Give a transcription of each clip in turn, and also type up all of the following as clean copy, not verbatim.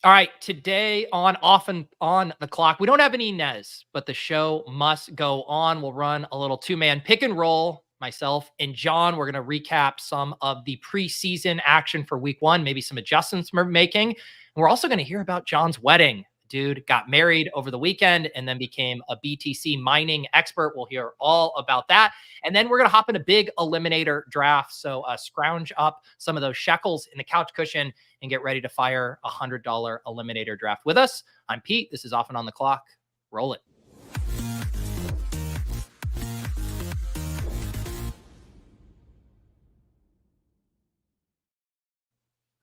All right, today on Off and On the Clock, we don't have any Inez, but the show must go on. We'll run a little two-man pick and roll. Myself and John, we're going to recap some of the preseason action for week one, maybe some adjustments we're making. And we're also going to hear about John's wedding. Dude got married over the weekend and then became a BTC mining expert. We'll hear all about that. And then we're going to hop in a big Eliminator draft. So scrounge up some of those shekels in the couch cushion and get ready to fire a $100 Eliminator draft with us. I'm Pete. This is Off and On the Clock. Roll it.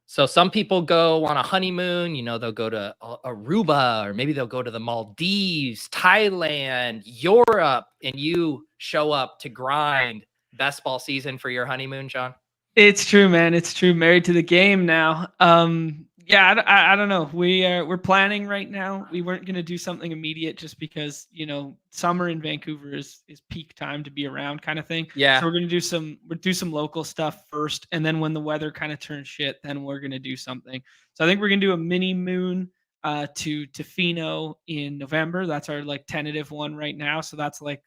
So some people go on a honeymoon, they'll go to Aruba, or maybe they'll go to the Maldives, Thailand, Europe, and you show up to grind best ball season for your honeymoon, John? It's true, man. It's true. Married to the game now. Yeah, I don't know. We're planning right now. We weren't gonna do something immediate just because summer in Vancouver is peak time to be around, kind of thing. Yeah. So we're gonna do some local stuff first, and then when the weather kind of turns shit, then we're gonna do something. So I think we're gonna do a mini moon to Tofino in November. That's our like tentative one right now. So that's like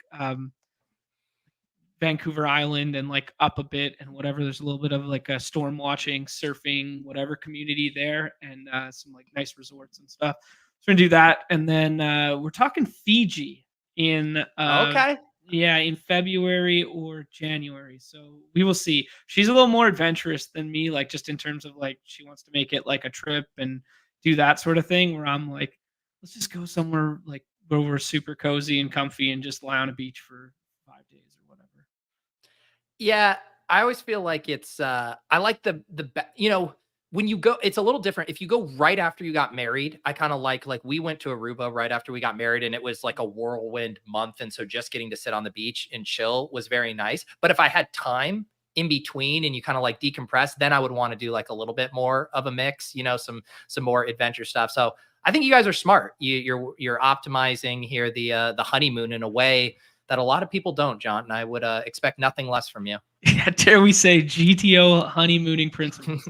Vancouver Island and like up a bit and whatever. There's a little bit of like a storm watching, surfing, whatever community there, and some like nice resorts and stuff. So we're gonna do that, and then we're talking Fiji in Okay. yeah, in February or January. So we will see. She's a little more adventurous than me, like just in terms of like she wants to make it like a trip and do that sort of thing. Where I'm like, let's just go somewhere like where we're super cozy and comfy and just lie on a beach for 5 days. Yeah, I always feel like it's I like when you go, it's a little different. If you go right after you got married, I kind of like we went to Aruba right after we got married and it was like a whirlwind month. And so just getting to sit on the beach and chill was very nice. But if I had time in between and you kind of like decompress, then I would want to do like a little bit more of a mix, some more adventure stuff. So I think you guys are smart. You're optimizing here the honeymoon in a way that a lot of people don't, John, and I would expect nothing less from you. Yeah, dare we say GTO honeymooning principles.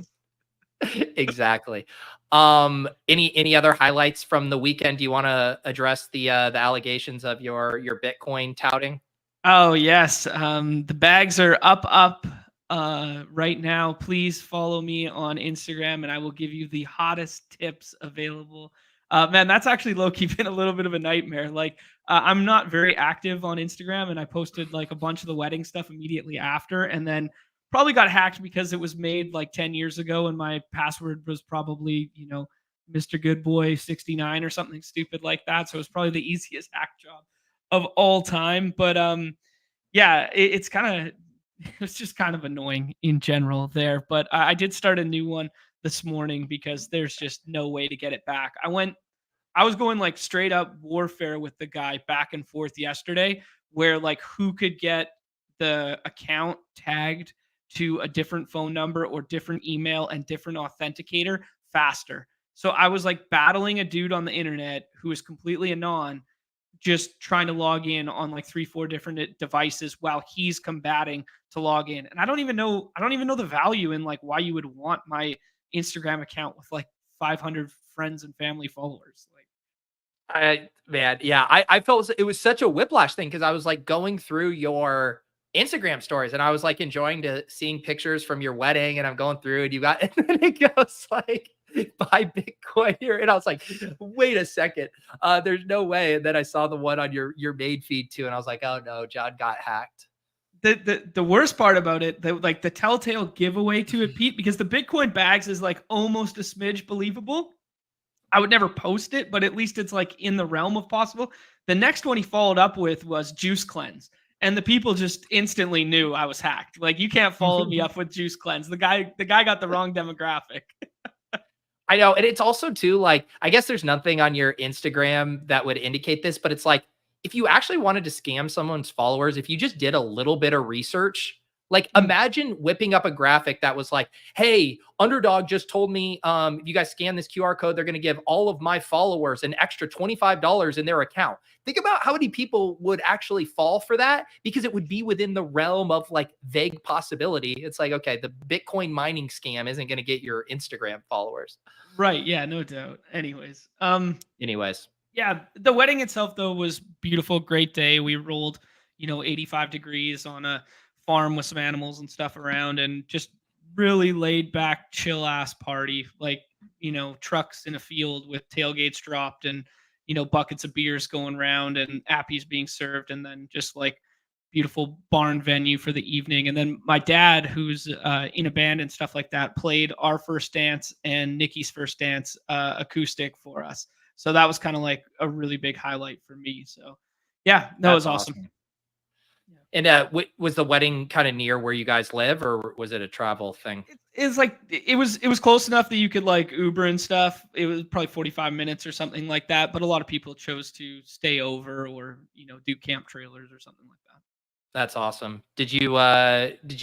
Exactly. Any other highlights from the weekend? Do you want to address the allegations of your Bitcoin touting? Oh yes, the bags are up right now. Please follow me on Instagram, and I will give you the hottest tips available. Man, that's actually low-key been a little bit of a nightmare. Like, I'm not very active on Instagram, and I posted like a bunch of the wedding stuff immediately after, and then probably got hacked because it was made like 10 years ago, and my password was probably Mr. Goodboy 69 or something stupid like that. So it was probably the easiest hack job of all time. But yeah, it's kind of it's just kind of annoying in general there. But I did start a new one this morning because there's just no way to get it back. I was going like straight up warfare with the guy back and forth yesterday, where like who could get the account tagged to a different phone number or different email and different authenticator faster. So I was like battling a dude on the internet who is completely anon, just trying to log in on like 3-4 different devices while he's combating to log in. And I don't even know the value in like why you would want my Instagram account with like 500 friends and family followers. I felt it was such a whiplash thing because I was like going through your Instagram stories and I was like enjoying seeing pictures from your wedding, and I'm going through and and then it goes like buy Bitcoin here, and I was like, wait a second, there's no way. And then I saw the one on your main feed too, and I was like, oh no, John got hacked. The worst part about it, the telltale giveaway to it, Pete, because the Bitcoin bags is like almost a smidge believable. I would never post it, but at least it's like in the realm of possible. The next one he followed up with was Juice Cleanse. And the people just instantly knew I was hacked. Like, you can't follow me up with Juice Cleanse. The guy got the wrong demographic. I know. And it's also too, like, I guess there's nothing on your Instagram that would indicate this, but it's like, if you actually wanted to scam someone's followers, if you just did a little bit of research, Like, imagine whipping up a graphic that was like, hey, Underdog just told me if you guys scan this QR code, they're going to give all of my followers an extra $25 in their account. Think about how many people would actually fall for that, because it would be within the realm of like vague possibility. It's like, okay, the Bitcoin mining scam isn't going to get your Instagram followers. Right. Yeah, no doubt. Anyways, Anyways, yeah, the wedding itself though was beautiful, great day. We rolled, 85 degrees on a farm with some animals and stuff around, and just really laid back, chill ass party. Like, trucks in a field with tailgates dropped and, buckets of beers going around and appies being served, and then just like beautiful barn venue for the evening. And then my dad, who's in a band and stuff like that, played our first dance and Nikki's first dance acoustic for us. So that was kind of like a really big highlight for me. So yeah, no, it was awesome. And was the wedding kind of near where you guys live, or was it a travel thing? It's like it was close enough that you could like Uber and stuff. It was probably 45 minutes or something like that. But a lot of people chose to stay over or do camp trailers or something like that. That's awesome. Did you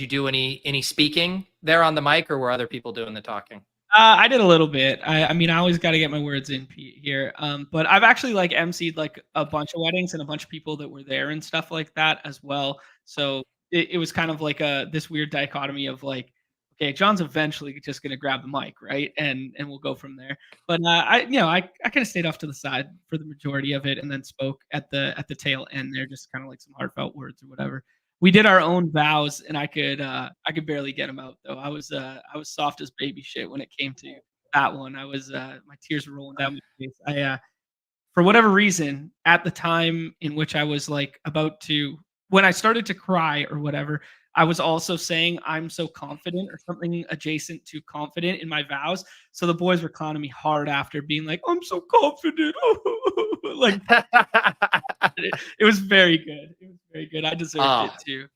do any speaking there on the mic, or were other people doing the talking? I did a little bit. I mean, I always got to get my words in here. But I've actually like emceed like a bunch of weddings and a bunch of people that were there and stuff like that as well. So it was kind of like this weird dichotomy of like, okay, John's eventually just gonna grab the mic, right? And we'll go from there. But I kind of stayed off to the side for the majority of it, and then spoke at the tail end there, just kind of like some heartfelt words or whatever. We did our own vows, and I could barely get them out though. I was soft as baby shit when it came to that one. I was my tears were rolling down my face. For whatever reason, at the time in which I was like when I started to cry or whatever, I was also saying I'm so confident or something adjacent to confident in my vows. So the boys were clowning me hard after, being like, I'm so confident. Like it was very good. It was very good. I deserved it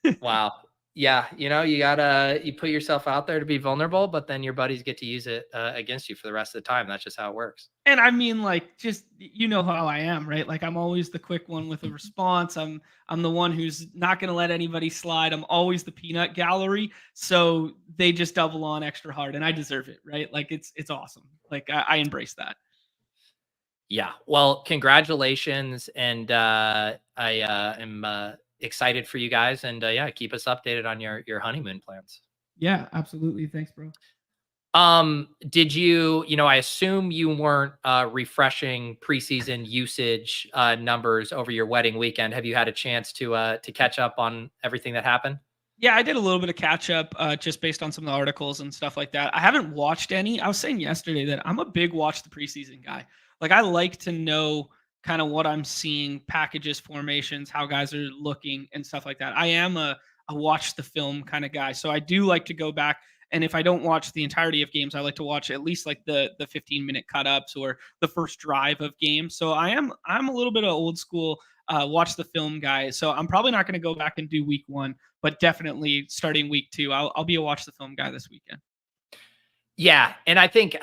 too. Wow. Yeah. You put yourself out there to be vulnerable, but then your buddies get to use it against you for the rest of the time. That's just how it works. And I mean, like, just how I am, right? Like, I'm always the quick one with a response. I'm the one who's not going to let anybody slide. I'm always the peanut gallery. So they just double on extra hard, and I deserve it, right? Like, it's awesome. Like, I embrace that. Yeah. Well, congratulations, and I am excited for you guys, and yeah, keep us updated on your honeymoon plans. Yeah, absolutely. Thanks, bro. Did you, I assume you weren't refreshing preseason usage numbers over your wedding weekend. Have you had a chance to catch up on everything that happened? Yeah, I did a little bit of catch up just based on some of the articles and stuff like that. I haven't watched any. I was saying yesterday that I'm a big watch the preseason guy. Like, I like to know kind of what I'm seeing, packages, formations, how guys are looking and stuff like that. I am a watch the film kind of guy. So I do like to go back, and if I don't watch the entirety of games, I like to watch at least like the 15-minute cut ups or the first drive of games. So I'm a little bit of old school watch the film guy. So I'm probably not going to go back and do week 1, but definitely starting week 2, I'll be a watch the film guy this weekend. Yeah, and I think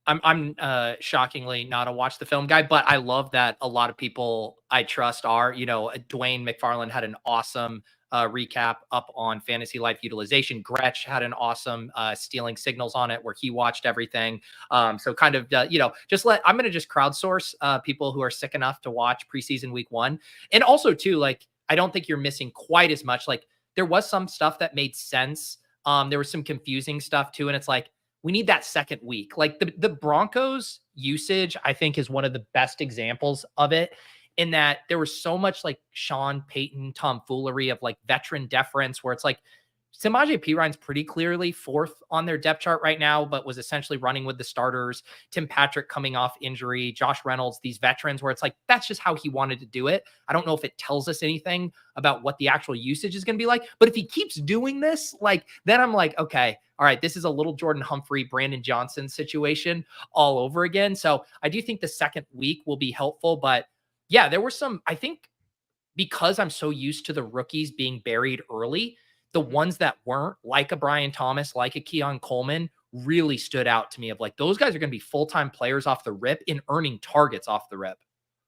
I'm shockingly not a watch the film guy, but I love that a lot of people I trust are. Dwayne McFarland had an awesome recap up on Fantasy Life Utilization. Gretsch had an awesome stealing signals on it where he watched everything. So kind of, I'm going to just crowdsource people who are sick enough to watch preseason week 1. And also too, like, I don't think you're missing quite as much. Like, there was some stuff that made sense. There was some confusing stuff too. And it's like, we need that second week. Like the Broncos usage, I think, is one of the best examples of it, in that there was so much like Sean Payton tomfoolery of like veteran deference, where it's like Samaje Perine's pretty clearly 4th on their depth chart right now, but was essentially running with the starters. Tim Patrick coming off injury, Josh Reynolds, these veterans, where it's like, that's just how he wanted to do it. I don't know if it tells us anything about what the actual usage is going to be like, but if he keeps doing this, like, then I'm like, okay, all right, this is a little Jordan Humphrey, Brandon Johnson situation all over again. So I do think the second week will be helpful, but yeah, there were some, I think, because I'm so used to the rookies being buried early, the ones that weren't, like a Brian Thomas, like a Keon Coleman, really stood out to me of like, those guys are going to be full-time players off the rip and earning targets off the rip.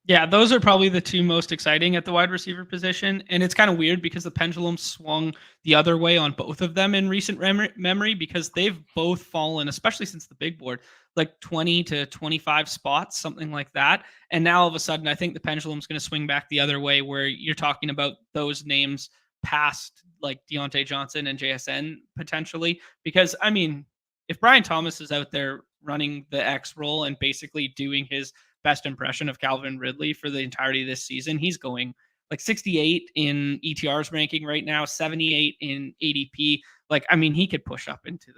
Yeah, those are probably the two most exciting at the wide receiver position. And it's kind of weird because the pendulum swung the other way on both of them in recent memory because they've both fallen, especially since the big board, like 20 to 25 spots, something like that. And now all of a sudden, I think the pendulum's going to swing back the other way where you're talking about those names past like Deontay Johnson and JSN potentially. Because, I mean, if Brian Thomas is out there running the X role and basically doing his best impression of Calvin Ridley for the entirety of this season, he's going like 68 in ETR's ranking right now, 78 in ADP. Like, I mean, he could push up into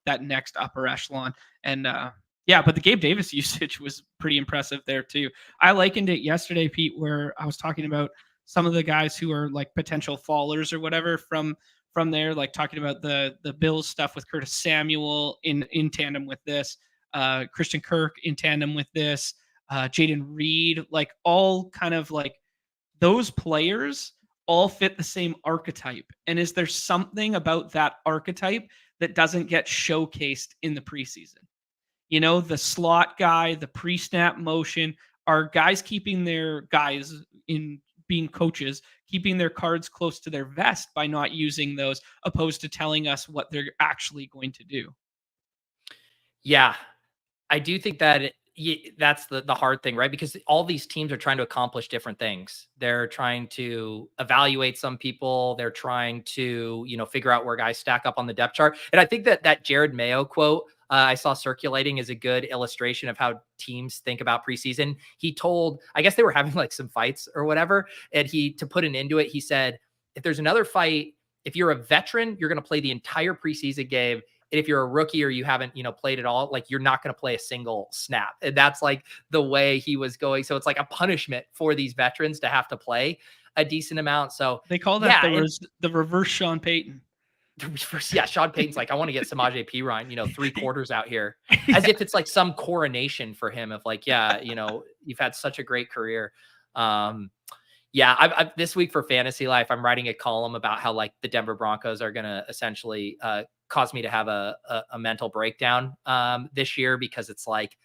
that next upper echelon. And yeah, but the Gabe Davis usage was pretty impressive there too. I likened it yesterday, Pete, where I was talking about some of the guys who are like potential fallers or whatever from there, like talking about the Bills stuff with Curtis Samuel in tandem with this, Christian Kirk in tandem with this, Jaden Reed, like all kind of like those players all fit the same archetype. And is there something about that archetype that doesn't get showcased in the preseason? You know, the slot guy, the pre-snap motion, are guys keeping their guys in being coaches, keeping their cards close to their vest by not using those, opposed to telling us what they're actually going to do. Yeah, I do think that that's the hard thing, right? Because all these teams are trying to accomplish different things. They're trying to evaluate some people. They're trying to, figure out where guys stack up on the depth chart. And I think that Jared Mayo quote I saw circulating is a good illustration of how teams think about preseason. He told, I guess they were having like some fights or whatever, and to put an end to it, he said, if there's another fight, if you're a veteran, you're going to play the entire preseason game. And if you're a rookie or you haven't, played at all, like you're not going to play a single snap. And that's like the way he was going. So it's like a punishment for these veterans to have to play a decent amount. So they call that the reverse Sean Payton. Yeah, Sean Payton's like, I want to get Samaje Perine, 3 quarters out here, as if it's like some coronation for him of like, yeah, you've had such a great career. Yeah, I this week for Fantasy Life, I'm writing a column about how like the Denver Broncos are going to essentially cause me to have a mental breakdown this year, because it's like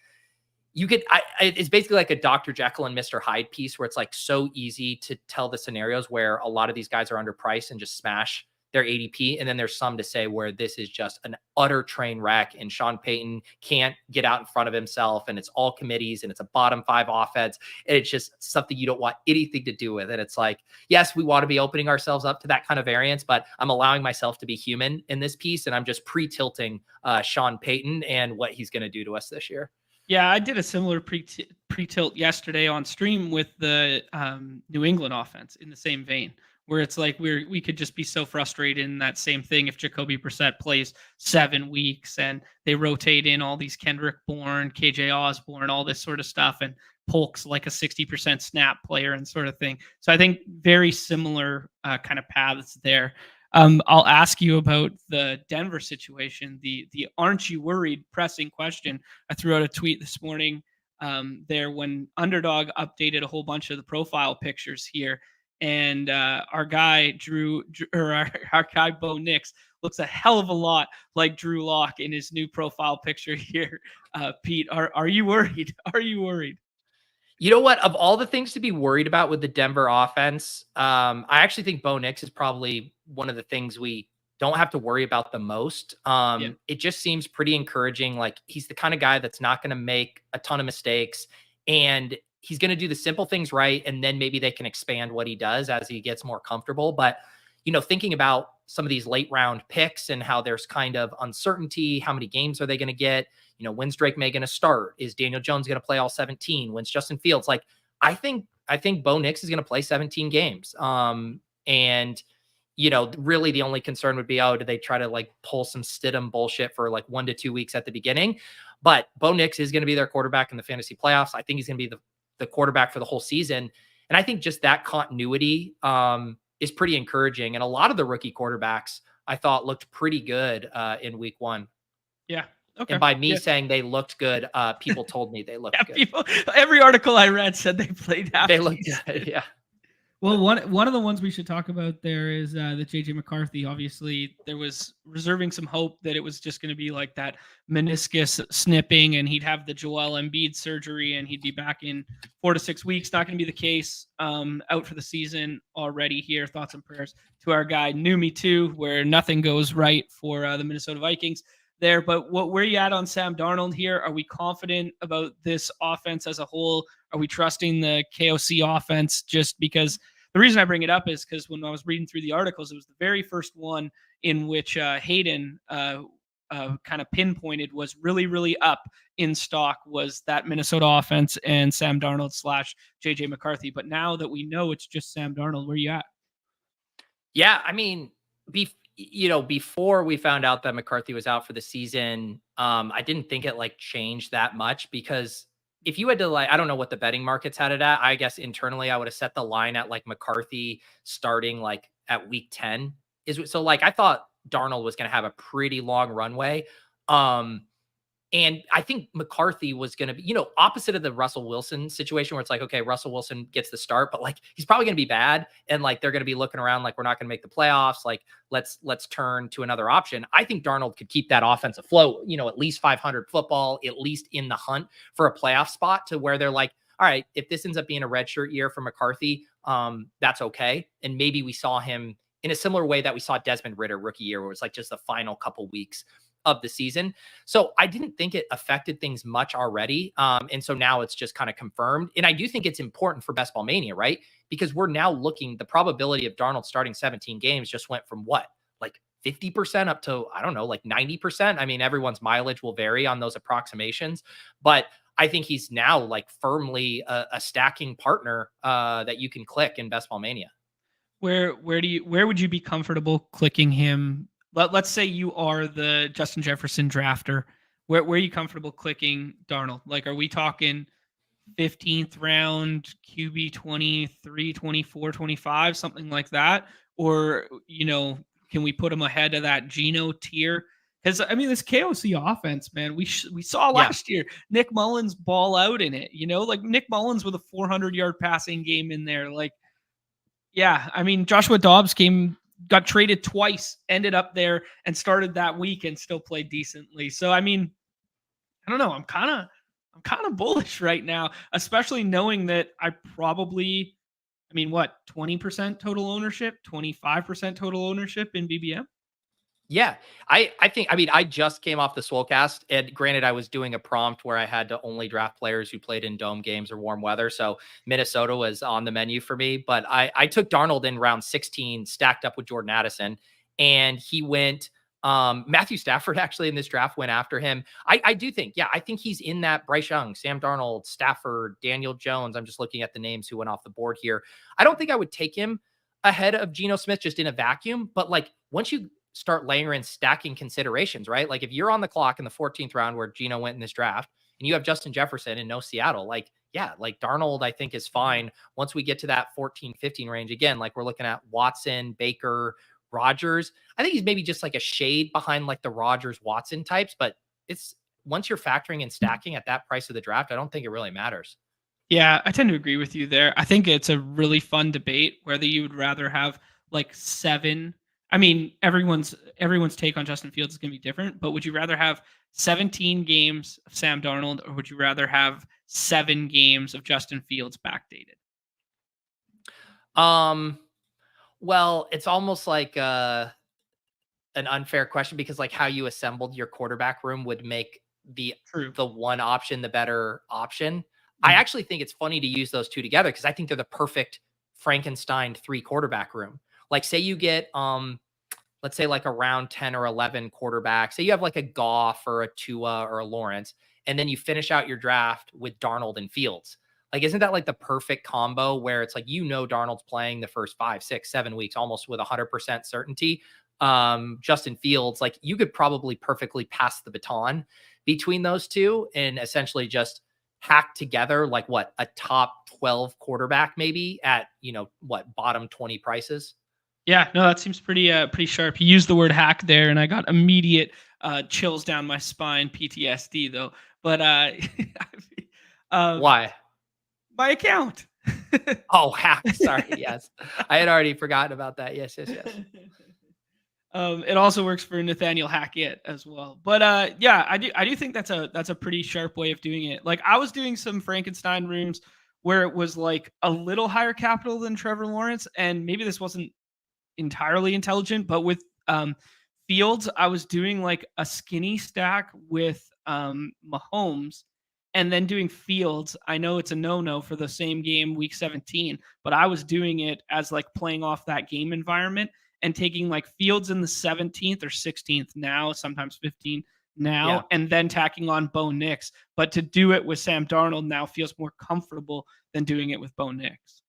it's basically like a Dr. Jekyll and Mr. Hyde piece where it's like so easy to tell the scenarios where a lot of these guys are underpriced and just smash their ADP. And then there's some to say where this is just an utter train wreck and Sean Payton can't get out in front of himself and it's all committees and it's a bottom 5 offense. And it's just something you don't want anything to do with. And it's like, yes, we want to be opening ourselves up to that kind of variance, but I'm allowing myself to be human in this piece. And I'm just pre-tilting Sean Payton and what he's going to do to us this year. Yeah, I did a similar pre-tilt yesterday on stream with the New England offense in the same vein, where it's like we could just be so frustrated in that same thing if Jacoby Brissett plays 7 weeks and they rotate in all these Kendrick Bourne, KJ Osborne, all this sort of stuff, and Polk's like a 60% snap player and sort of thing. So I think very similar kind of paths there. I'll ask you about the Denver situation, the aren't you worried pressing question. I threw out a tweet this morning there when Underdog updated a whole bunch of the profile pictures here. And our guy our guy Bo Nix looks a hell of a lot like Drew Lock in his new profile picture here. Pete, are you worried? Are you worried? You know what? Of all the things to be worried about with the Denver offense, I actually think Bo Nix is probably one of the things we don't have to worry about the most. It just seems pretty encouraging. Like he's the kind of guy that's not going to make a ton of mistakes and he's going to do the simple things right. And then maybe they can expand what he does as he gets more comfortable. But, thinking about some of these late round picks and how there's kind of uncertainty, how many games are they going to get? When's Drake May going to start? Is Daniel Jones going to play all 17? When's Justin Fields? Like, I think Bo Nix is going to play 17 games. And, really the only concern would be, do they try to like pull some Stidham bullshit for like 1 to 2 weeks at the beginning? But Bo Nix is going to be their quarterback in the fantasy playoffs. I think he's going to be the quarterback for the whole season. And I think just that continuity is pretty encouraging. And a lot of the rookie quarterbacks I thought looked pretty good in week 1. Yeah. Okay. And by me saying they looked good, people told me they looked good. Every article I read said they played half. They looked good. Yeah. Well, one of the ones we should talk about there is the JJ McCarthy. Obviously, there was reserving some hope that it was just going to be like that meniscus snipping, and he'd have the Joel Embiid surgery, and he'd be back in 4 to 6 weeks. Not going to be the case. Out for the season already. Here, thoughts and prayers to our guy Numi too, where nothing goes right for the Minnesota Vikings there. But where are you at on Sam Darnold here? Are we confident about this offense as a whole? Are we trusting the KOC offense? Just because the reason I bring it up is because when I was reading through the articles, it was the very first one in which Hayden kind of pinpointed was really, really up in stock was that Minnesota offense and Sam Darnold / JJ McCarthy. But now that we know it's just Sam Darnold, where are you at? Yeah, I mean, before we found out that McCarthy was out for the season, I didn't think it like changed that much because if you had to like, I don't know what the betting markets had it at. I guess internally I would have set the line at like McCarthy starting like at week 10 so like I thought Darnold was going to have a pretty long runway. Um, and I think McCarthy was going to be, opposite of the Russell Wilson situation where it's like, okay, Russell Wilson gets the start, but like he's probably going to be bad. And like they're going to be looking around like we're not going to make the playoffs. Like let's turn to another option. I think Darnold could keep that offense afloat, at least 500 football, at least in the hunt for a playoff spot to where they're like, all right, if this ends up being a redshirt year for McCarthy, that's okay. And maybe we saw him in a similar way that we saw Desmond Ridder rookie year, where it was like just the final couple weeks of the season. So I didn't think it affected things much already. And so now it's just kind of confirmed. And I do think it's important for Best Ball Mania, right? Because we're now looking, the probability of Darnold starting 17 games just went from what? Like 50% up to, I don't know, like 90%. I mean, everyone's mileage will vary on those approximations, but I think he's now like firmly a stacking partner that you can click in Best Ball Mania. Where would you be comfortable clicking him? Let's say you are the Justin Jefferson drafter. Where are you comfortable clicking Darnold? Like, are we talking 15th round, QB 23, 24, 25, something like that? Or, can we put him ahead of that Geno tier? Because, I mean, this KOC offense, man, we saw last year Nick Mullins ball out in it, like Nick Mullins with a 400-yard passing game in there. Like, yeah, I mean, Joshua Dobbs got traded twice, ended up there and started that week and still played decently. So, I mean, I don't know. I'm kind of bullish right now, especially knowing that I mean, what, 20% total ownership, 25% total ownership in BBM? Yeah, I think, I mean, I just came off the Swolecast, and granted, I was doing a prompt where I had to only draft players who played in dome games or warm weather. So Minnesota was on the menu for me, but I took Darnold in round 16, stacked up with Jordan Addison, and he went, Matthew Stafford actually in this draft went after him. I do think, I think he's in that Bryce Young, Sam Darnold, Stafford, Daniel Jones. I'm just looking at the names who went off the board here. I don't think I would take him ahead of Geno Smith just in a vacuum, but like once you start layering in stacking considerations, right? Like if you're on the clock in the 14th round where Geno went in this draft and you have Justin Jefferson and no Seattle, like, yeah, like Darnold, I think is fine. Once we get to that 14, 15 range, again, like we're looking at Watson, Baker, Rodgers. I think he's maybe just like a shade behind like the Rodgers Watson types, but it's once you're factoring in stacking at that price of the draft, I don't think it really matters. Yeah, I tend to agree with you there. I think it's a really fun debate whether you would rather have like 7. I mean, everyone's take on Justin Fields is going to be different, but would you rather have 17 games of Sam Darnold or would you rather have 7 games of Justin Fields backdated? Well, it's almost like an unfair question because like how you assembled your quarterback room would make the one option the better option. I actually think it's funny to use those two together because I think they're the perfect Frankenstein 3 quarterback room. Like say you get let's say like around 10 or 11 quarterbacks. Say you have like a Goff or a Tua or a Lawrence, and then you finish out your draft with Darnold and Fields. Like, isn't that like the perfect combo where it's like, Darnold's playing the first 5, 6, 7 weeks almost with 100% certainty. Justin Fields, like you could probably perfectly pass the baton between those two and essentially just hack together like what a top 12 quarterback maybe at, bottom 20 prices. Yeah, no, that seems pretty sharp. You used the word hack there, and I got immediate chills down my spine, PTSD though. But why? My account. Oh, hack. Sorry. Yes. I had already forgotten about that. Yes, yes, yes. It also works for Nathaniel Hackett as well. But yeah, I do think that's a pretty sharp way of doing it. Like I was doing some Frankenstein rooms where it was like a little higher capital than Trevor Lawrence, and maybe this wasn't entirely intelligent, but with Fields, I was doing like a skinny stack with Mahomes and then doing Fields. I know it's a no-no for the same game week 17, but I was doing it as like playing off that game environment and taking like Fields in the 17th or 16th now, sometimes 15 Yeah. now, and then tacking on Bo Nix. But to do it with Sam Darnold now feels more comfortable than doing it with Bo Nix.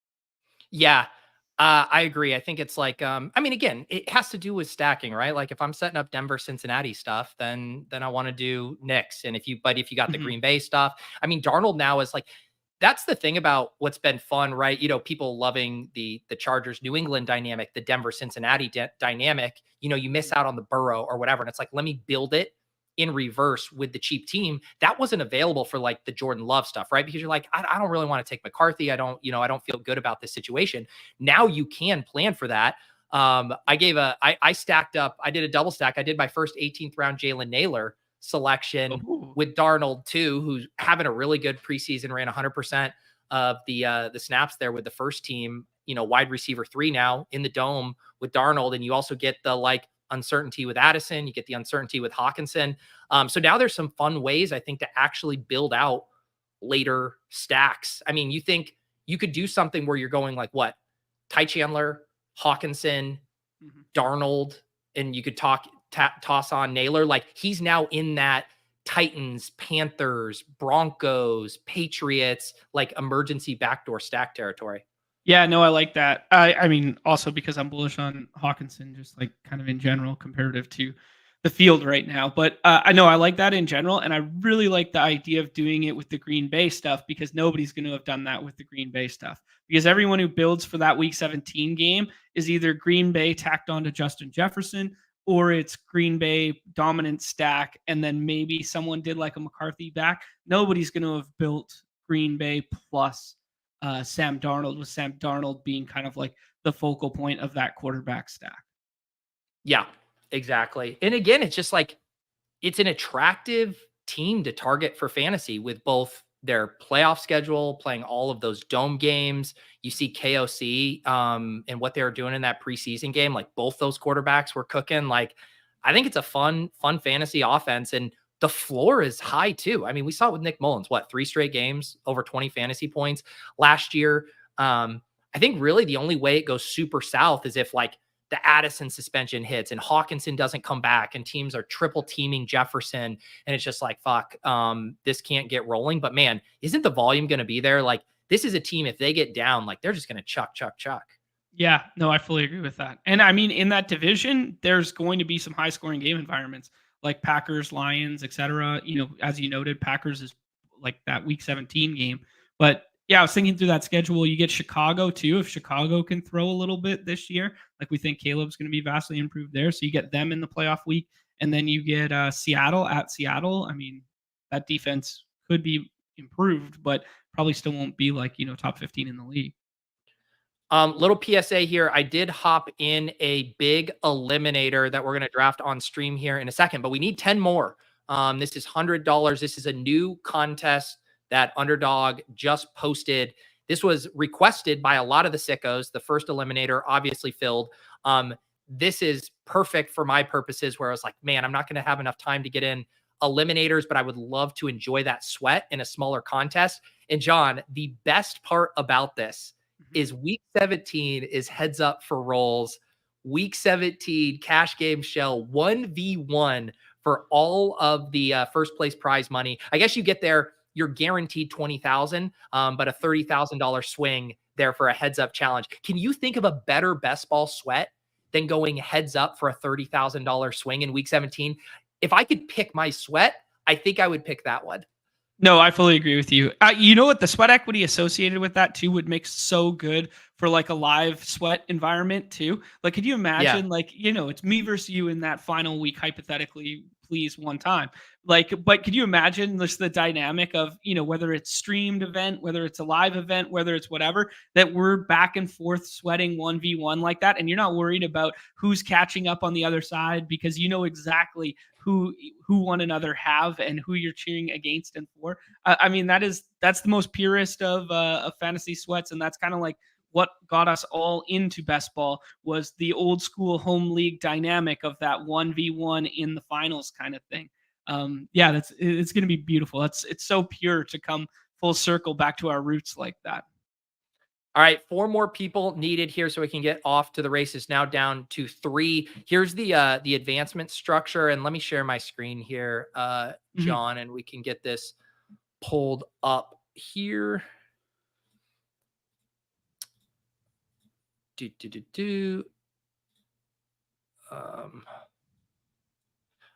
Yeah. I agree. I think it's like, I mean, again, it has to do with stacking, right? Like if I'm setting up Denver, Cincinnati stuff, then I want to do Knicks. And if you got the Mhm. Green Bay stuff, I mean, Darnold now is like, that's the thing about what's been fun, right? People loving the Chargers New England dynamic, the Denver Cincinnati dynamic. You miss out on the Burrow or whatever, and it's like, let me build it in reverse with the cheap team. That wasn't available for like the Jordan Love stuff, right? Because you're like, I don't really want to take McCarthy. I don't feel good about this situation. Now you can plan for that. I stacked up, I did a double stack. I did my first 18th round Jalen Naylor selection Oh. with Darnold too, who's having a really good preseason, ran 100% of the snaps there with the first team, wide receiver 3 now in the dome with Darnold. And you also get the like uncertainty with Addison, you get the uncertainty with Hawkinson. So now there's some fun ways I think to actually build out later stacks. I mean, you think you could do something where you're going like what? Ty Chandler, Hawkinson, Mhm. Darnold, and you could toss on Naylor. Like he's now in that Titans, Panthers, Broncos, Patriots, like emergency backdoor stack territory. Yeah, no, I like that. I mean, also because I'm bullish on Hawkinson, just like kind of in general, comparative to the field right now. But I know I like that in general, and I really like the idea of doing it with the Green Bay stuff because nobody's going to have done that with the Green Bay stuff. Because everyone who builds for that Week 17 game is either Green Bay tacked on to Justin Jefferson, or it's Green Bay dominant stack, and then maybe someone did like a McCarthy back. Nobody's going to have built Green Bay plus Sam Darnold, with Sam Darnold being kind of like the focal point of that quarterback stack. Yeah, exactly. And again, it's just like it's an attractive team to target for fantasy with both their playoff schedule, playing all of those dome games. You see KOC and what they were doing in that preseason game. Like both those quarterbacks were cooking. Like I think it's a fun fantasy offense. And the floor is high too. I mean, we saw it with Nick Mullins, what, 3 straight games, over 20 fantasy points last year. I think really the only way it goes super south is if like the Addison suspension hits and Hawkinson doesn't come back and teams are triple teaming Jefferson. And it's just like, fuck, this can't get rolling. But man, isn't the volume going to be there? Like this is a team, if they get down, like they're just going to chuck. Yeah, no, I fully agree with that. And I mean, in that division, there's going to be some high scoring game environments like Packers, Lions, etc. As you noted, Packers is like that Week 17 game. But yeah, I was thinking through that schedule. You get Chicago too. If Chicago can throw a little bit this year, like we think Caleb's going to be vastly improved there. So you get them in the playoff week, and then you get Seattle at Seattle. I mean, that defense could be improved, but probably still won't be like top 15 in the league. Little PSA here. I did hop in a big eliminator that we're going to draft on stream here in a second, but we need 10 more. This is $100. This is a new contest that Underdog just posted. This was requested by a lot of the sickos. The first eliminator obviously filled. This is perfect for my purposes where I was like, man, I'm not going to have enough time to get in eliminators, but I would love to enjoy that sweat in a smaller contest. And John, the best part about this is week 17 is heads up for rolls. Week 17 cash game shell 1v1 for all of the first place prize money. I guess you get there, you're guaranteed 20,000, but a $30,000 swing there for a heads up challenge. Can you think of a better best ball sweat than going heads up for a $30,000 swing in week 17? If I could pick my sweat, I think I would pick that one. No, I fully agree with you. You know what? The sweat equity associated with that too would make so good for like a live sweat environment too. Like, could you imagine, like, it's me versus you in that final week, hypothetically please one time. Like, but could you imagine just the dynamic of, whether it's streamed event, whether it's a live event, whether it's whatever, that we're back and forth sweating 1v1 like that, and you're not worried about who's catching up on the other side because you know exactly who one another have and who you're cheering against and for. I mean, that's the most purest of fantasy sweats, and that's kind of like what got us all into best ball, was the old school home league dynamic of that 1v1 in the finals kind of thing. Yeah, it's going to be beautiful. It's so pure to come full circle back to our roots like that. All right, 4 more people needed here so we can get off to the races. Now down to 3. Here's the advancement structure, and let me share my screen here, John, and we can get this pulled up here.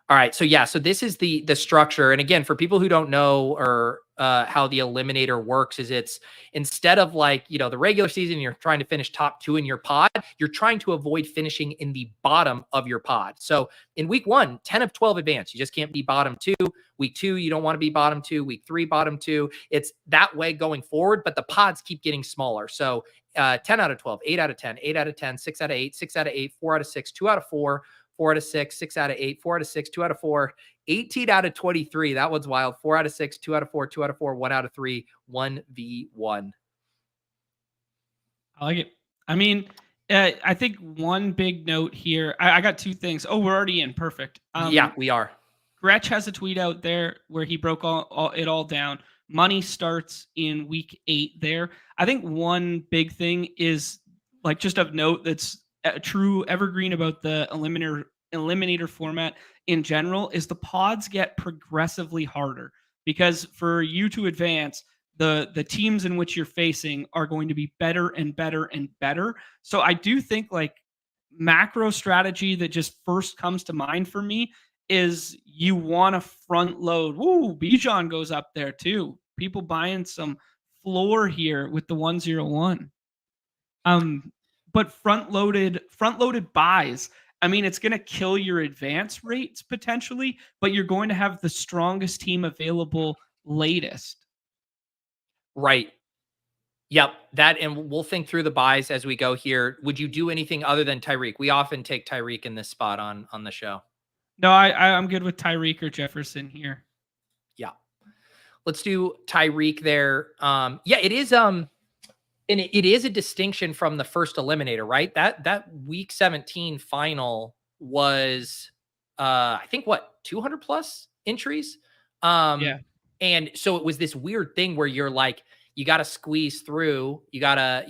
All right, so yeah, so this is the structure, and again, for people who don't know or how the Eliminator works, is it's instead of like the regular season, you're trying to finish top 2 in your pod, you're trying to avoid finishing in the bottom of your pod. So in week 1, 10 of 12 advance, you just can't be bottom 2. Week 2, you don't want to be bottom 2. Week 3, bottom 2. It's that way going forward, but the pods keep getting smaller. So 10 out of 12, 8 out of 10, 8 out of 10, 6 out of 8, 6 out of 8, 4 out of 6, 2 out of 4. 4 out of 6, 6 out of 8, 4 out of 6, 2 out of 4, 18 out of 23. That one's wild. 4 out of 6, 2 out of 4, 2 out of 4, 1 out of 3, 1v1. I like it. I mean, I think one big note here. I got 2 things. Oh, we're already in. Perfect. Yeah, we are. Gretsch has a tweet out there where he broke it all down. Money starts in week 8 there. I think one big thing is, like, just of note that's a true evergreen about the eliminator format in general, is the pods get progressively harder, because for you to advance, the teams in which you're facing are going to be better and better and better. So I do think, like, macro strategy that just first comes to mind for me is you want to front load. Woo, Bijan goes up there too. People buying some floor here with the 101. But front loaded buys, I mean, it's going to kill your advance rates potentially, but you're going to have the strongest team available latest. Right. Yep. That, and we'll think through the buys as we go here. Would you do anything other than Tyreek? We often take Tyreek in this spot on the show. No, I'm good with Tyreek or Jefferson here. Yeah. Let's do Tyreek there. Yeah, it is and it is a distinction from the first Eliminator, right? That week 17 final was I think 200 plus entries. Yeah. And so it was this weird thing where you're like, you got to squeeze through, you got to,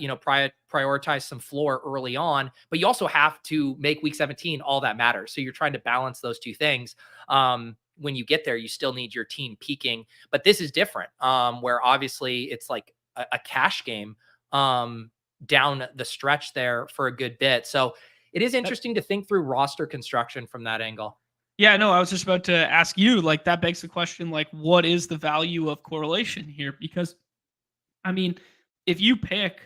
prioritize some floor early on, but you also have to make week 17 all that matters. So you're trying to balance those two things. When you get there, you still need your team peaking, but this is different, where obviously it's like a cash game down the stretch there for a good bit. So it is interesting to think through roster construction from that angle. Yeah, no, I was just about to ask you, like, that begs the question, like, what is the value of correlation here? Because, I mean, if you pick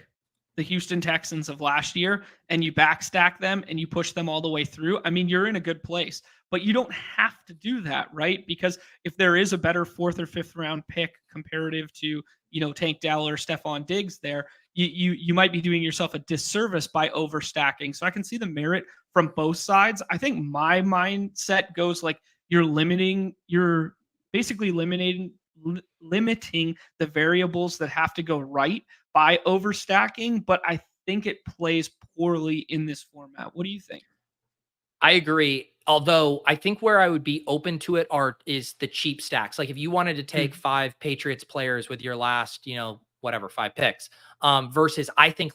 the Houston Texans of last year and you backstack them and you push them all the way through, I mean, you're in a good place. But you don't have to do that, right? Because if there is a better 4th or 5th round pick comparative to, Tank Dell or Stephon Diggs there, you might be doing yourself a disservice by overstacking. So I can see the merit from both sides. I think my mindset goes like, you're basically limiting the variables that have to go right by overstacking, but I think it plays poorly in this format. What do you think? I agree. Although I think where I would be open to it is the cheap stacks. Like if you wanted to take 5 Patriots players with your last, 5 picks, versus I think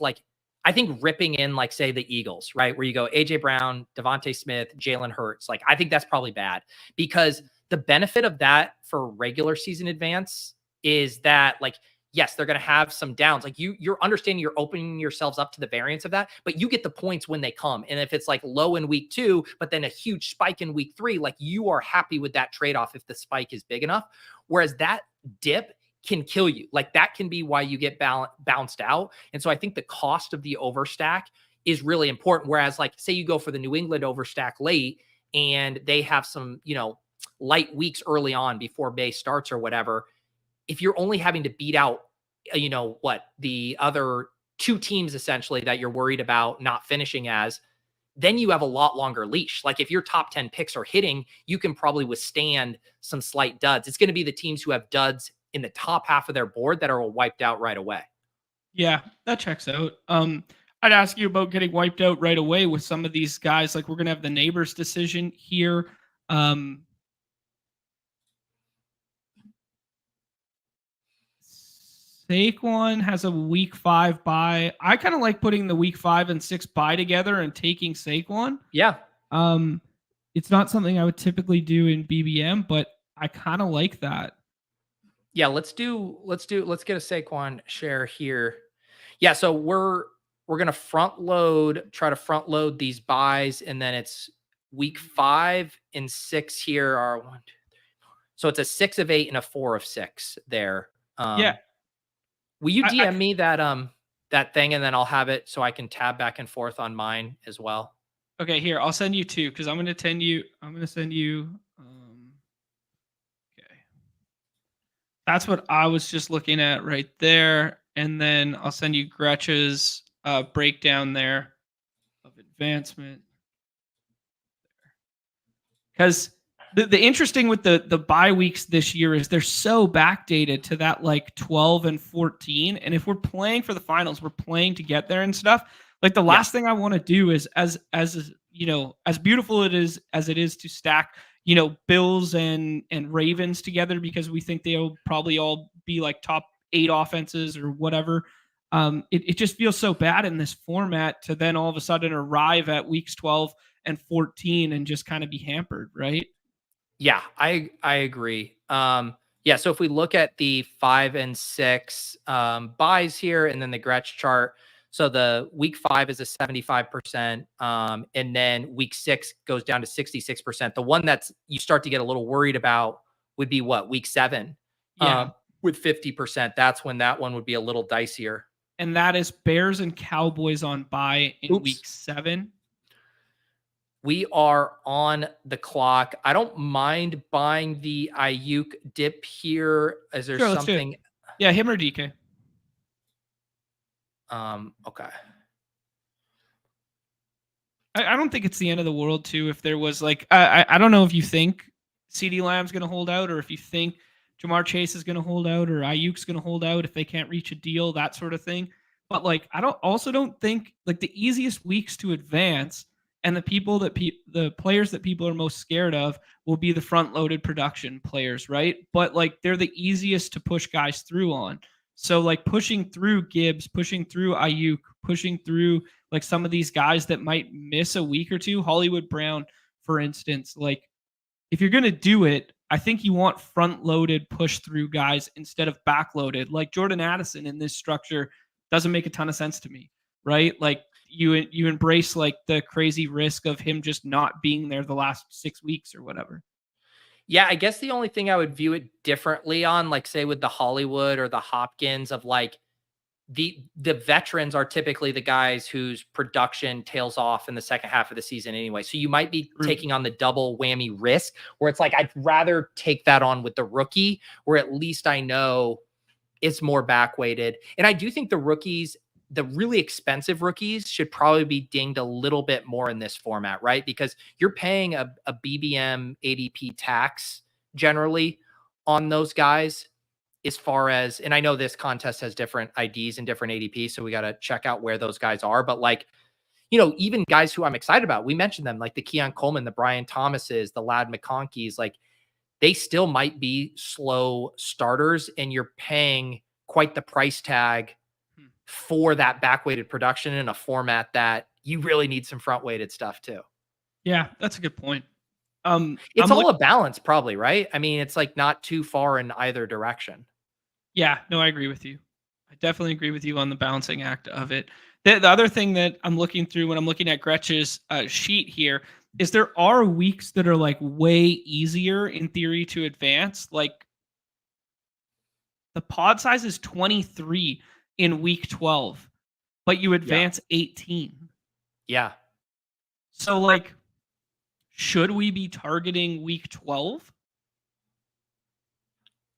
ripping in, like, say, the Eagles, right? Where you go AJ Brown, Devontae Smith, Jalen Hurts. Like, I think that's probably bad, because the benefit of that for regular season advance is that, like, yes, they're going to have some downs. Like you're understanding, you're opening yourselves up to the variance of that, but you get the points when they come. And if it's like low in week 2, but then a huge spike in week 3, like you are happy with that trade-off if the spike is big enough. Whereas that dip can kill you. Like that can be why you get bounced out. And so I think the cost of the overstack is really important. Whereas, like, say you go for the New England overstack late and they have some, light weeks early on before May starts or whatever, if you're only having to beat out, the other two teams essentially that you're worried about not finishing as, then you have a lot longer leash. Like if your top 10 picks are hitting, you can probably withstand some slight duds. It's going to be the teams who have duds in the top half of their board that are wiped out right away. Yeah, that checks out. I'd ask you about getting wiped out right away with some of these guys. Like we're gonna have the neighbors decision here. Saquon has a week 5 bye. I kind of like putting the week 5 and 6 bye together and taking Saquon. Yeah. It's not something I would typically do in BBM, but I kind of like that. Yeah, let's get a Saquon share here. Yeah, so we're gonna try to front load these buys, and then it's week 5 and 6 here are 1, 2, 3, 4. So it's a 6 of 8 and a 4 of 6 there. Yeah. Will you DM me that thing, and then I'll have it so I can tab back and forth on mine as well? Okay, here, I'll send you 2 because I'm gonna send you. Okay. That's what I was just looking at right there. And then I'll send you Gretch's breakdown there of advancement. Because the interesting with the bye weeks this year is they're so backdated to that like 12 and 14. And if we're playing for the finals, we're playing to get there and stuff. Like the last thing I want to do is as beautiful as it is to stack, Bills and Ravens together because we think they'll probably all be like top 8 offenses or whatever. It just feels so bad in this format to then all of a sudden arrive at weeks 12 and 14 and just kind of be hampered, right? Yeah, I agree. Yeah, so if we look at the 5 and 6 buys here, and then the Gretsch chart, so the week 5 is a 75%, and then week 6 goes down to 66%. The one that's you start to get a little worried about would be what, week 7, with 50%. That's when that one would be a little dicier. And that is Bears and Cowboys on bye in week 7. We are on the clock. I don't mind buying the Ayuk dip here. Is there something? Yeah, him or DK. Okay. I don't think it's the end of the world too. If there was like, I don't know if you think CeeDee Lamb's going to hold out, or if you think Jamar Chase is going to hold out, or Ayuk's going to hold out if they can't reach a deal, that sort of thing. But like, I don't think like the easiest weeks to advance and the players that people are most scared of will be the front-loaded production players, right? But like they're the easiest to push guys through on. So like pushing through Gibbs, pushing through Ayuk, pushing through like some of these guys that might miss a week or two, Hollywood Brown, for instance, like if you're going to do it, I think you want front-loaded push through guys instead of back-loaded. Like Jordan Addison in this structure doesn't make a ton of sense to me, right? Like you embrace like the crazy risk of him just not being there the last 6 weeks or whatever. Yeah, I guess the only thing I would view it differently on, like say with the Hollywood or the Hopkins, of like the veterans are typically the guys whose production tails off in the second half of the season anyway. So you might be taking on the double whammy risk where it's like, I'd rather take that on with the rookie, where at least I know it's more back weighted. And I do think the rookies, the really expensive rookies, should probably be dinged a little bit more in this format, right? Because you're paying a BBM ADP tax generally on those guys, as far as, and I know this contest has different IDs and different ADP, so we got to check out where those guys are. But like, even guys who I'm excited about, we mentioned them, like the Keon Coleman, the Brian Thomases, the Ladd McConkeys, like they still might be slow starters, and you're paying quite the price tag for that back-weighted production in a format that you really need some front-weighted stuff too. Yeah, that's a good point. It's all a balance probably, right? I mean, it's like not too far in either direction. Yeah, no, I agree with you. I definitely agree with you on the balancing act of it. The other thing that I'm looking through when I'm looking at Gretsch's sheet here is there are weeks that are like way easier in theory to advance. Like the pod size is 23 in week 12, but you advance 18. Yeah. So like, should we be targeting week 12?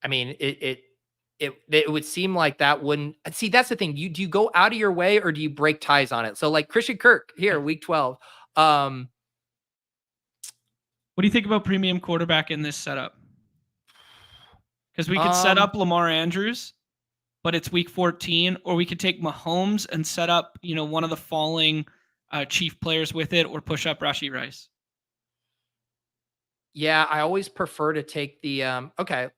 I mean, it would seem like that wouldn't see. That's the thing. Do you go out of your way or do you break ties on it? So like Christian Kirk here, week 12. What do you think about premium quarterback in this setup? Because we could set Um, up Lamar Andrews, but it's week 14, or we could take Mahomes and set up, one of the falling Chief players with it, or push up Rashee Rice. yeah, I always prefer to take the okay.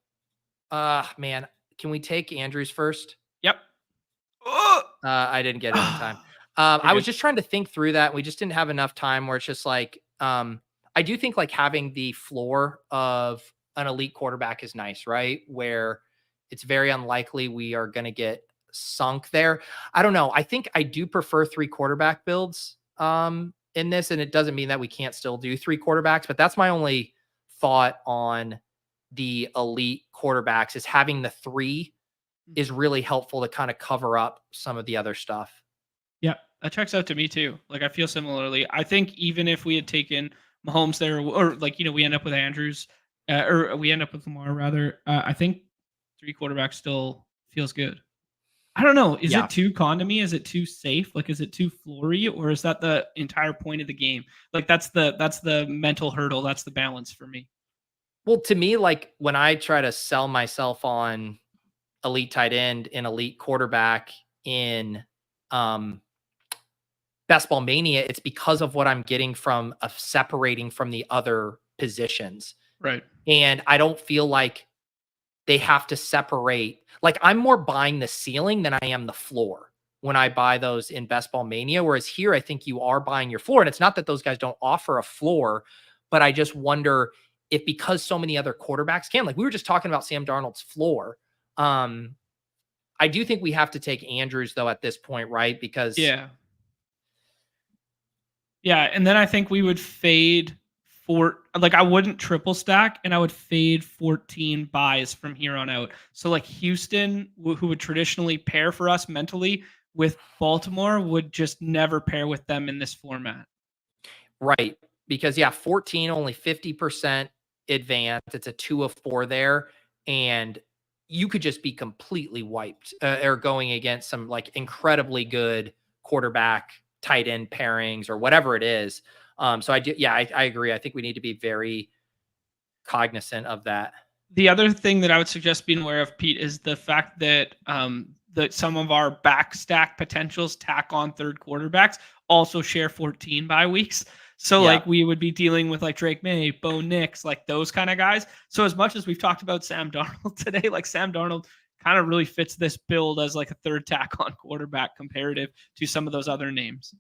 Man, can we take Andrews first? Yep. I didn't get it in time. You're I was good. just trying to think through that. We just didn't have enough time where it's just like, I do think like having the floor of an elite quarterback is nice, right? Where it's very unlikely we are going to get sunk there. I don't know. I think I do prefer 3 quarterback builds in this, and it doesn't mean that we can't still do 3 quarterbacks, but that's my only thought on the elite quarterbacks is having the 3 is really helpful to kind of cover up some of the other stuff. Yeah, that checks out to me too. Like I feel similarly. I think even if we had taken Mahomes there, or like we end up with Andrews, or we end up with Lamar rather, I think 3 quarterbacks still feels good. I don't know. Is Yeah. it too con to me? Is it too safe? Like, is it too floory, or is that the entire point of the game? Like, that's the mental hurdle. That's the balance for me. Well, to me, like when I try to sell myself on elite tight end and elite quarterback in um Best Ball Mania, it's because of what I'm getting from separating from the other positions. Right. And I don't feel like they have to separate. Like I'm more buying the ceiling than I am the floor when I buy those in Best Ball Mania. Whereas here, I think you are buying your floor. And it's not that those guys don't offer a floor, but I just wonder if because so many other quarterbacks can, like we were just talking about Sam Darnold's floor. I do think we have to take Andrews though at this point, right? Because yeah, and then I think we would fade I wouldn't triple stack, and I would fade 14 buys from here on out. So like Houston, who would traditionally pair for us mentally with Baltimore, would just never pair with them in this format. right. Because yeah, 14 only 50% advanced. It's a 2 of 4 there. And you could just be completely wiped or going against some like incredibly good quarterback tight end pairings or whatever it is. So I do, yeah, I agree. I think we need to be very cognizant of that. The other thing that I would suggest being aware of, Pete, is the fact that that some of our back stack potentials tack on third quarterbacks also share 14 bye weeks. So like we would be dealing with like Drake May, Bo Nix, like those kind of guys. So as much as we've talked about Sam Darnold today, like Sam Darnold kind of really fits this build as like a third tack on quarterback comparative to some of those other names.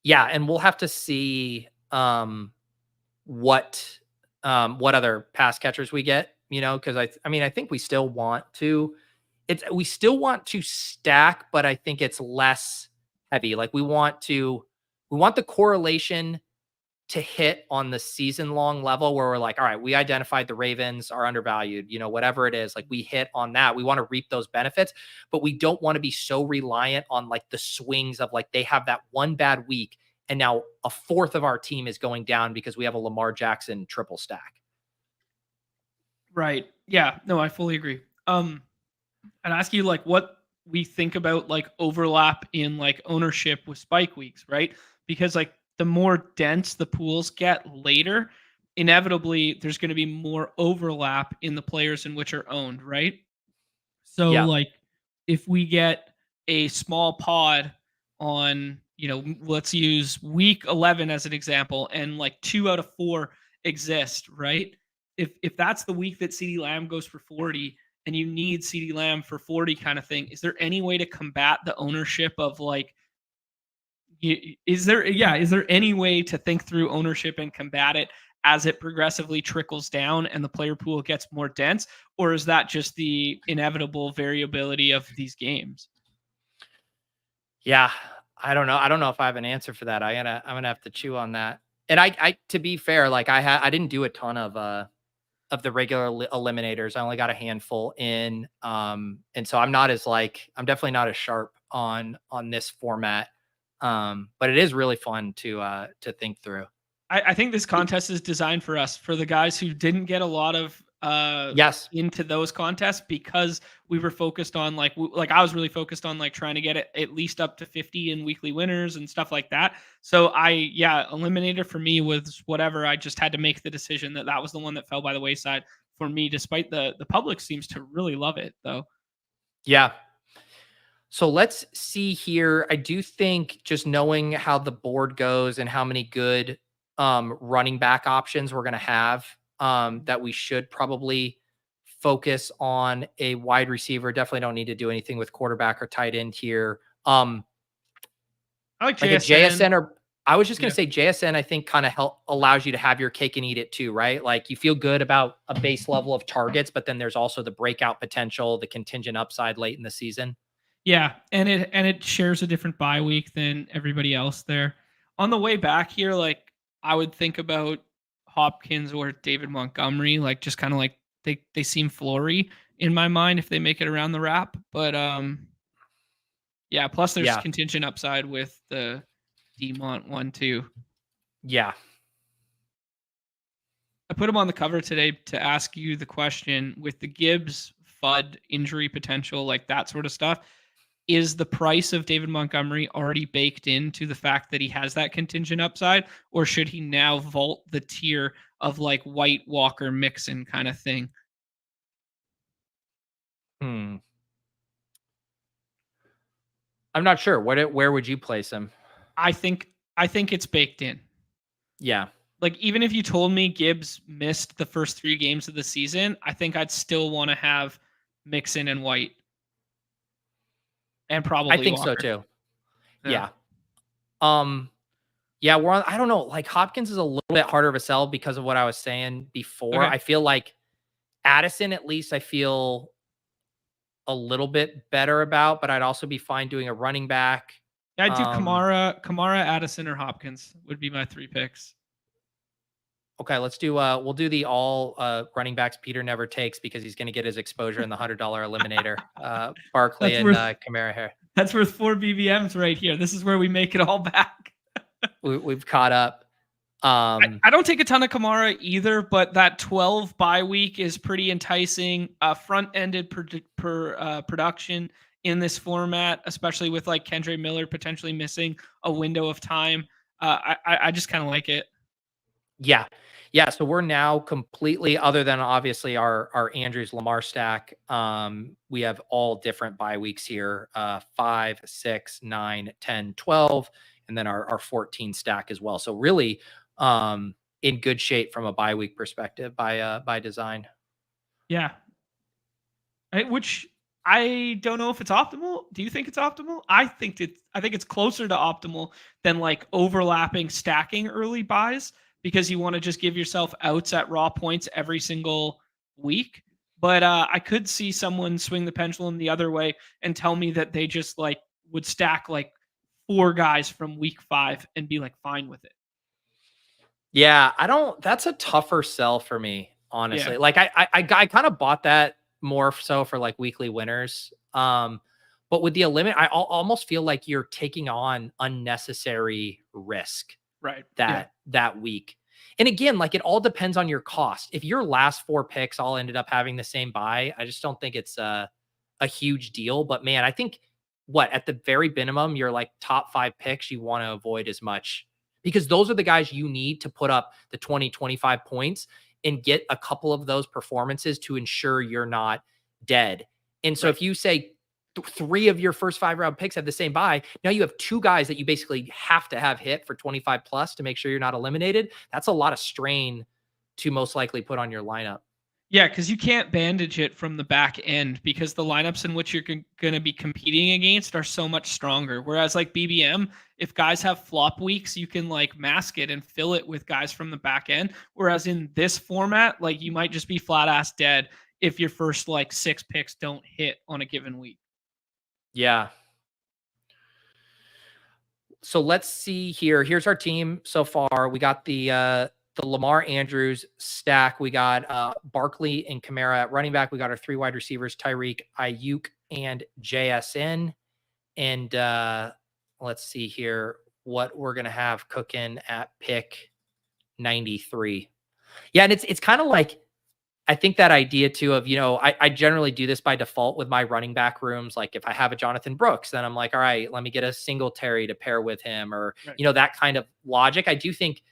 Yeah, and we'll have to see what other pass catchers we get, because I mean, I think we still want to stack, but I think it's less heavy. Like we want the correlation to hit on the season long level where we're like, all right, we identified the Ravens are undervalued, whatever it is, like we hit on that. We want to reap those benefits, but we don't want to be so reliant on like the swings of like they have that one bad week and now a fourth of our team is going down because we have a Lamar Jackson triple stack. Right. Yeah. No, I fully agree. I'd ask you like what we think about like overlap in like ownership with spike weeks, right? Because like the more dense the pools get later, inevitably there's going to be more overlap in the players in which are owned, right? So like if we get a small pod on, let's use week 11 as an example, and like 2 out of 4 exist, right? If that's the week that CeeDee Lamb goes for 40 and you need CeeDee Lamb for 40 kind of thing, is there any way to combat the ownership of like, is there any way to think through ownership and combat it as it progressively trickles down and the player pool gets more dense? Or is that just the inevitable variability of these games? Yeah, I don't know. I don't know if I have an answer for that. I'm gonna have to chew on that. And I to be fair, like I didn't do a ton of the regular eliminators. I only got a handful in. And so I'm definitely not as sharp on this format. But it is really fun to think through. I think this contest is designed for us, for the guys who didn't get a lot of Yes. into those contests because we were focused on like I was really focused on like trying to get it at least up to 50 in weekly winners and stuff like that. So Eliminator for me was whatever. I just had to make the decision that was the one that fell by the wayside for me, despite the public seems to really love it though. Yeah. So let's see here. I do think just knowing how the board goes and how many good running back options we're going to have, that we should probably focus on a wide receiver. Definitely don't need to do anything with quarterback or tight end here. I like Like a JSN. JSN, or I was just going Yeah. to say JSN, I think kind of allows you to have your cake and eat it too, right? Like you feel good about a base level of targets, but then there's also the breakout potential, the contingent upside late in the season. Yeah, and it shares a different bye week than everybody else there. On the way back here, like I would think about Hopkins or David Montgomery, like just kind of like they seem flory in my mind if they make it around the wrap. But yeah, plus there's Yeah. contingent upside with the Demont one too. Yeah. I put him on the cover today to ask you the question with the Gibbs FUD injury potential, like that sort of stuff. Is the price of David Montgomery already baked into the fact that he has that contingent upside, or should he now vault the tier of like White, Walker, Mixon kind of thing? I'm not sure. Where would you place him? I think it's baked in. Yeah. Like even if you told me Gibbs missed the first 3 games of the season, I think I'd still want to have Mixon and White. And probably I think Walker. so too. Yeah. Yeah, I don't know. Like Hopkins is a little bit harder of a sell because of what I was saying before. Okay. I feel like Addison, at least I feel a little bit better about, but I'd also be fine doing a running back. Yeah, I'd do Kamara, Addison, or Hopkins would be my 3 picks. Okay, let's do we'll do the all running backs Peter never takes because he's going to get his exposure in the $100 eliminator. Barkley and Kamara here. That's worth 4 BBMs right here. This is where we make it all back. We've caught up. I don't take a ton of Kamara either, but that 12 bye week is pretty enticing. Front-ended production in this format, especially with like Kendre Miller potentially missing a window of time. I just kind of like it. Yeah. Yeah. So we're now completely, other than obviously our Andrews Lamar stack. We have all different bye weeks here, 5, 6, 9, 10, 12, and then our 14 stack as well. So really in good shape from a bye week perspective by design. Yeah. Which I don't know if it's optimal. Do you think it's optimal? I think it's closer to optimal than like overlapping stacking early buys, because you want to just give yourself outs at raw points every single week. But I could see someone swing the pendulum the other way and tell me that they just like would stack like 4 guys from week 5 and be like fine with it. Yeah, that's a tougher sell for me, honestly. Yeah. Like I kind of bought that more so for like weekly winners. But with the limit, I almost feel like you're taking on unnecessary risk Right. that week. And again, like it all depends on your cost. If your last 4 picks all ended up having the same buy, I just don't think it's a huge deal. But man, I think at the very minimum, your like top 5 picks you want to avoid as much, because those are the guys you need to put up the 20, 25 points and get a couple of those performances to ensure you're not dead. And so if you say 3 of your first 5 round picks have the same buy, now you have 2 guys that you basically have to have hit for 25 plus to make sure you're not eliminated. That's a lot of strain to most likely put on your lineup. Yeah, because you can't bandage it from the back end because the lineups in which you're going to be competing against are so much stronger. Whereas like BBM, if guys have flop weeks, you can like mask it and fill it with guys from the back end. Whereas in this format, like you might just be flat ass dead if your first like 6 picks don't hit on a given week. Yeah. So let's see here. Here's our team so far. We got the Lamar Andrews stack. We got Barkley and Kamara at running back. We got our 3 wide receivers, Tyreek, Ayuk, and JSN. And let's see here what we're going to have cooking at pick 93. Yeah, and it's kind of like I think that idea too of, I generally do this by default with my running back rooms. Like if I have a Jonathan Brooks, then I'm like, all right, let me get a Singletary to pair with him, or, Right. that kind of logic. I do think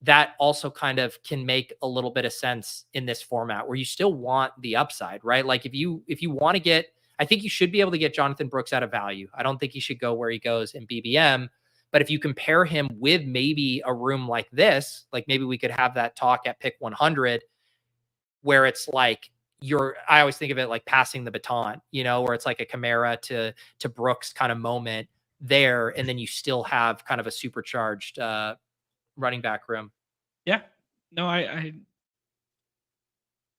that also kind of can make a little bit of sense in this format where you still want the upside, right? Like if you want to get, I think you should be able to get Jonathan Brooks at a value. I don't think he should go where he goes in BBM, but if you compare him with maybe a room like this, like maybe we could have that talk at pick 100 where it's like I always think of it like passing the baton, where it's like a Kamara to Brooks kind of moment there, and then you still have kind of a supercharged running back room. Yeah. No, I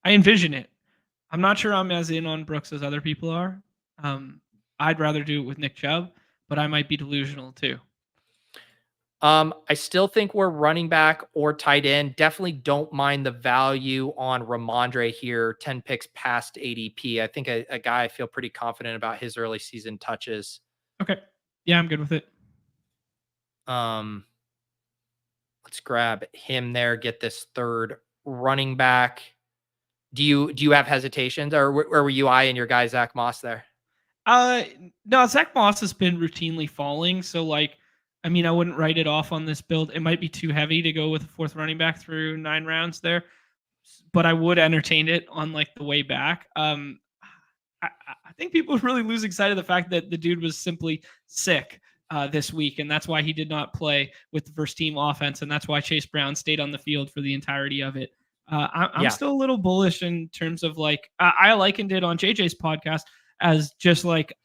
envision it. I'm not sure I'm as in on Brooks as other people are. I'd rather do it with Nick Chubb, but I might be delusional too. I still think we're running back or tight end. Definitely don't mind the value on Ramondre here. 10 picks past ADP. I think a guy I feel pretty confident about his early season touches. Okay. Yeah, I'm good with it. Let's grab him there. Get this third running back. Do you have hesitations, or were you eyeing your guy Zach Moss there? No, Zach Moss has been routinely falling. So like, I mean, I wouldn't write it off on this build. It might be too heavy to go with a fourth running back through 9 rounds there, but I would entertain it on like the way back. I think people really losing sight of the fact that the dude was simply sick this week, and that's why he did not play with the first team offense, and that's why Chase Brown stayed on the field for the entirety of it. I'm still a little bullish in terms of like I likened it on JJ's podcast as just like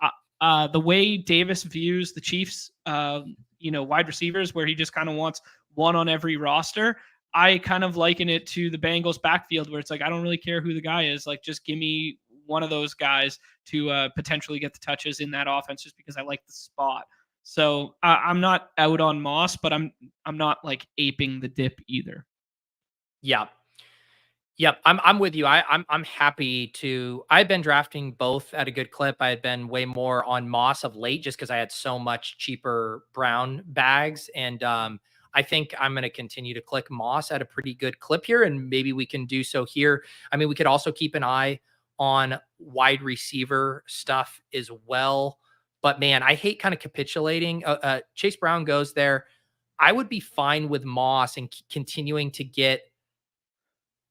the way Davis views the Chiefs, wide receivers, where he just kind of wants one on every roster. I kind of liken it to the Bengals backfield, where it's like, I don't really care who the guy is. Like, just give me one of those guys to potentially get the touches in that offense, just because I like the spot. So I'm not out on Moss, but I'm not like aping the dip either. Yeah. Yep, I'm with you. I'm happy to. I've been drafting both at a good clip. I had been way more on Moss of late, just because I had so much cheaper Brown bags, and I think I'm going to continue to click Moss at a pretty good clip here, and maybe we can do so here. I mean, we could also keep an eye on wide receiver stuff as well. But man, I hate kind of capitulating. Chase Brown goes there. I would be fine with Moss and continuing to get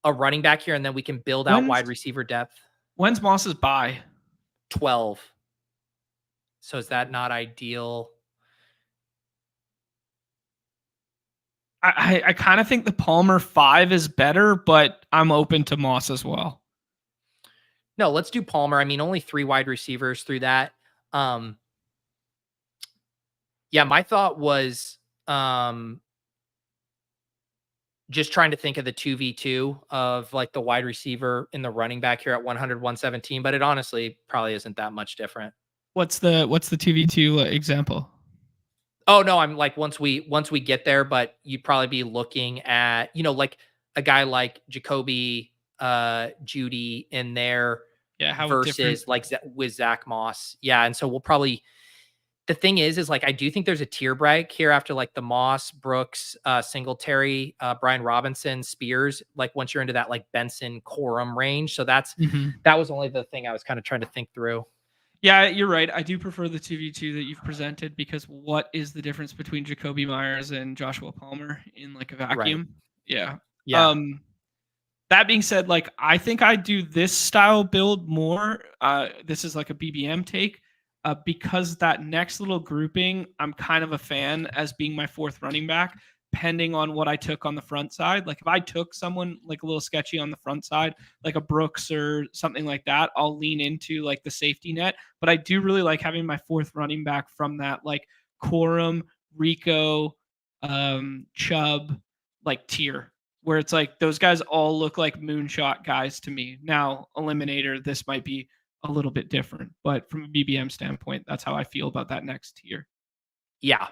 a running back here, and then we can build out wide receiver depth. When's Moss's bye? 12. So is that not ideal? I kind of think the Palmer 5 is better, but I'm open to Moss as well. No, let's do Palmer. I mean, only 3 wide receivers through that. Yeah, my thought was just trying to think of the 2v2 of like the wide receiver in the running back here at 100, 117, but it honestly probably isn't that much different. What's the 2v2 example? Oh no, I'm like, once we get there, but you'd probably be looking at, like a guy like Jacoby, Judy in there, versus like with Zach Moss. Yeah. And so we'll probably, the thing is like, I do think there's a tier break here after like the Moss, Brooks, Singletary, Brian Robinson, Spears, like once you're into that like Benson Corum range. So that was only the thing I was kind of trying to think through. Yeah, you're right. I do prefer the 2v2 that you've presented, because what is the difference between Jacoby Myers and Joshua Palmer in like a vacuum? Right. Yeah. Yeah. That being said, like I think I do this style build more. This is like a BBM take. Because that next little grouping, I'm kind of a fan as being my 4th running back, depending on what I took on the front side. Like if I took someone like a little sketchy on the front side, like a Brooks or something like that, I'll lean into like the safety net. But I do really like having my 4th running back from that like Corum, Rico, Chubb, like tier, where it's like those guys all look like moonshot guys to me. Now, Eliminator, this might be a little bit different, but from a BBM standpoint, that's how I feel about that next tier. Yeah.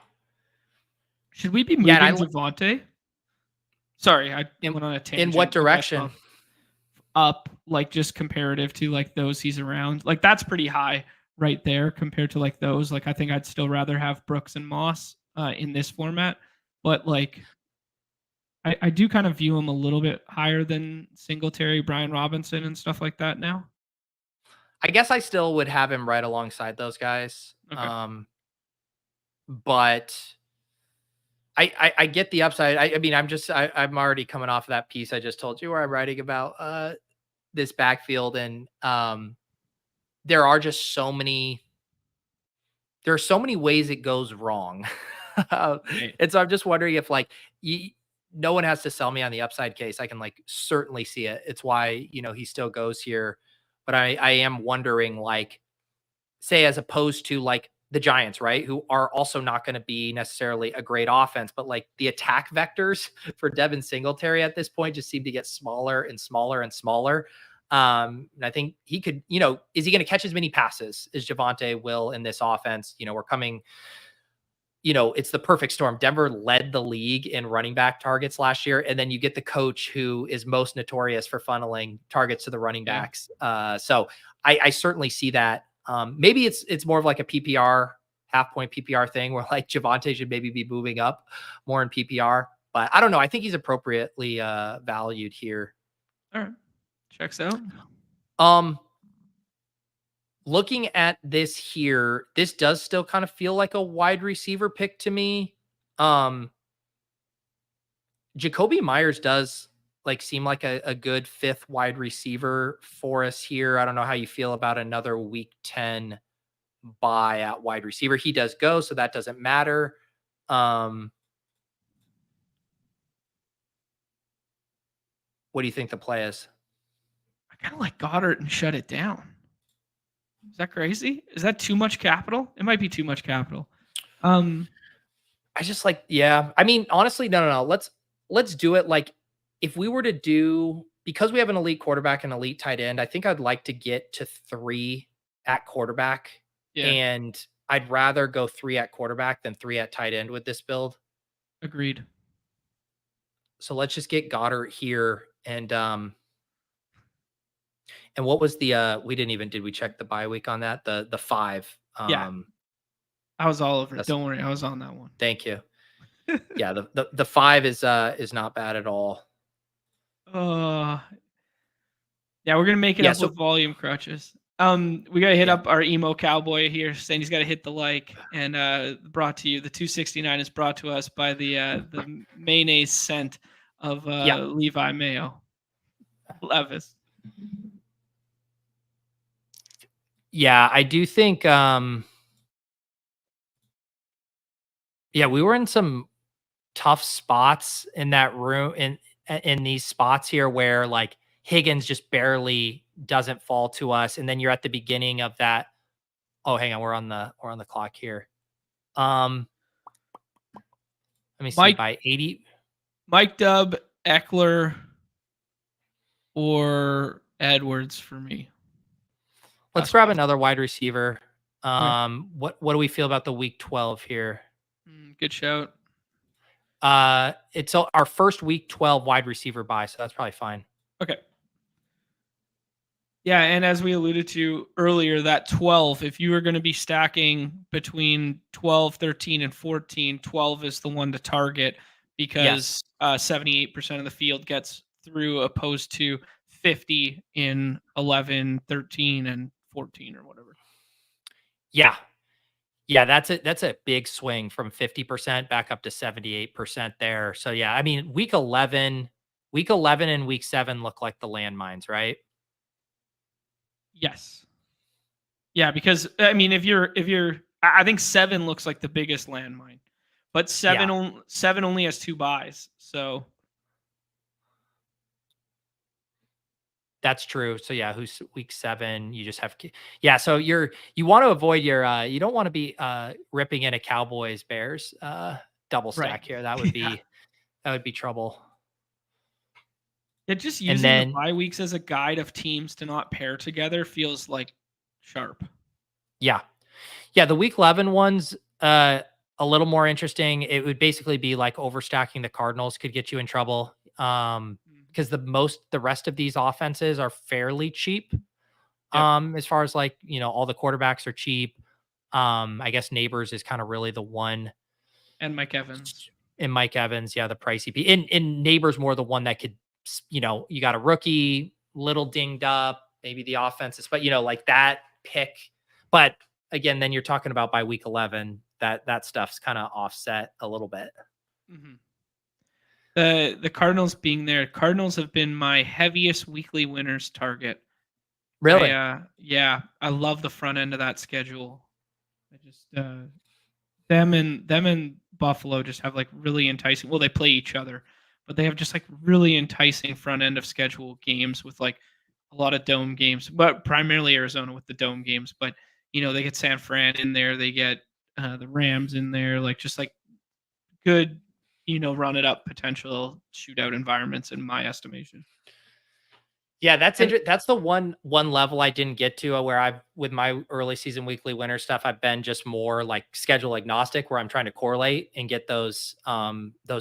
Should we be moving Javonte? Sorry, I went on a tangent. In what direction? Up, like just comparative to like those he's around. Like that's pretty high right there compared to like those. Like I think I'd still rather have Brooks and Moss in this format, but like I do kind of view him a little bit higher than Singletary, Brian Robinson, and stuff like that now. I guess I still would have him right alongside those guys. Okay. But I get the upside. I mean, I'm already coming off of that piece I just told you where I'm writing about this backfield, and there are just there are so many ways it goes wrong. Right. And so I'm just wondering if like no one has to sell me on the upside case. I can like certainly see it. It's why, he still goes here. But I am wondering, like, say, as opposed to like the Giants, right? Who are also not going to be necessarily a great offense, but like the attack vectors for Devin Singletary at this point just seem to get smaller and smaller and smaller. And I think he could, is he going to catch as many passes as Javonte will in this offense? We're coming, it's the perfect storm. Denver led the league in running back targets last year. And then you get the coach who is most notorious for funneling targets to the running backs. So I certainly see that. Maybe it's more of like a PPR, half point PPR thing where like Javonte should maybe be moving up more in PPR. But I don't know. I think he's appropriately valued here. All right. Checks out. Looking at this here, this does still kind of feel like a wide receiver pick to me. Jacoby Myers does like seem like a good fifth wide receiver for us here. I don't know how you feel about another week 10 buy at wide receiver. He does go, so that doesn't matter. What do you think the play is? I kind of like Goddard and shut it down. Is that crazy? Is that too much capital? It might be too much capital. I just like, yeah. I mean, honestly, no. Let's do it. Like, if we were to do, because we have an elite quarterback and elite tight end, I think I'd like to get to 3 at quarterback. Yeah. And I'd rather go 3 at quarterback than 3 at tight end with this build. Agreed. So let's just get Goddard here. And what was the did we check the bye week on that? The 5. Yeah. I was all over it. Don't worry, I was on that one. Thank you. Yeah, the 5 is not bad at all. Yeah, we're gonna make it up with volume crutches. We gotta hit up our emo cowboy here, saying he's got to hit the like. And brought to you, the 269 is brought to us by the mayonnaise scent of Levi Mayo Levis. Yeah, I do think. Yeah, we were in some tough spots in that room in these spots here where like Higgins just barely doesn't fall to us, and then you're at the beginning of that. Oh, hang on, we're on the clock here. Let me see. By 80, Mike Dubb, Eckler, or Edwards for me. Let's grab another wide receiver. What do we feel about the week 12 here? Good shout. It's our first week 12 wide receiver buy, so that's probably fine. Okay. Yeah, and as we alluded to earlier, that 12, if you are going to be stacking between 12, 13, and 14, 12 is the one to target because 78% of the field gets through opposed to 50 in 11, 13, and 14 or whatever. Yeah. Yeah, that's a big swing from 50% back up to 78% there. So yeah, I mean, week 11 and week 7 look like the landmines, right? Yes. Yeah, because I mean, if you're, I think 7 looks like the biggest landmine, but 7 only has 2 buys, so that's true. So yeah, who's week 7? You just have, so you want to avoid your, you don't want to be ripping in a Cowboys Bears double stack here. That would be that would be trouble. Yeah, just using the bye weeks as a guide of teams to not pair together feels like sharp. Yeah. Yeah, the week 11 ones a little more interesting. It would basically be like overstacking the Cardinals could get you in trouble. Because the rest of these offenses are fairly cheap. As far as like, all the quarterbacks are cheap. I guess Neighbors is kind of really the one. And Mike Evans. in Mike Evans. Yeah, the pricey piece. In Neighbors more the one that could, you got a rookie, little dinged up, maybe the offenses, but like that pick. But again, then you're talking about by week 11, that stuff's kind of offset a little bit. Mm-hmm. The Cardinals being there, Cardinals have been my heaviest weekly winners target. Really? Yeah, I love the front end of that schedule. I just them and Buffalo just have like really enticing. Well, they play each other, but they have just like really enticing front end of schedule games with like a lot of dome games, but primarily Arizona with the dome games. But they get San Fran in there, they get the Rams in there, like just like good, run it up potential shootout environments in my estimation. Yeah, that's the one level I didn't get to where I've with my early season weekly winner stuff, I've been just more like schedule agnostic where I'm trying to correlate and get those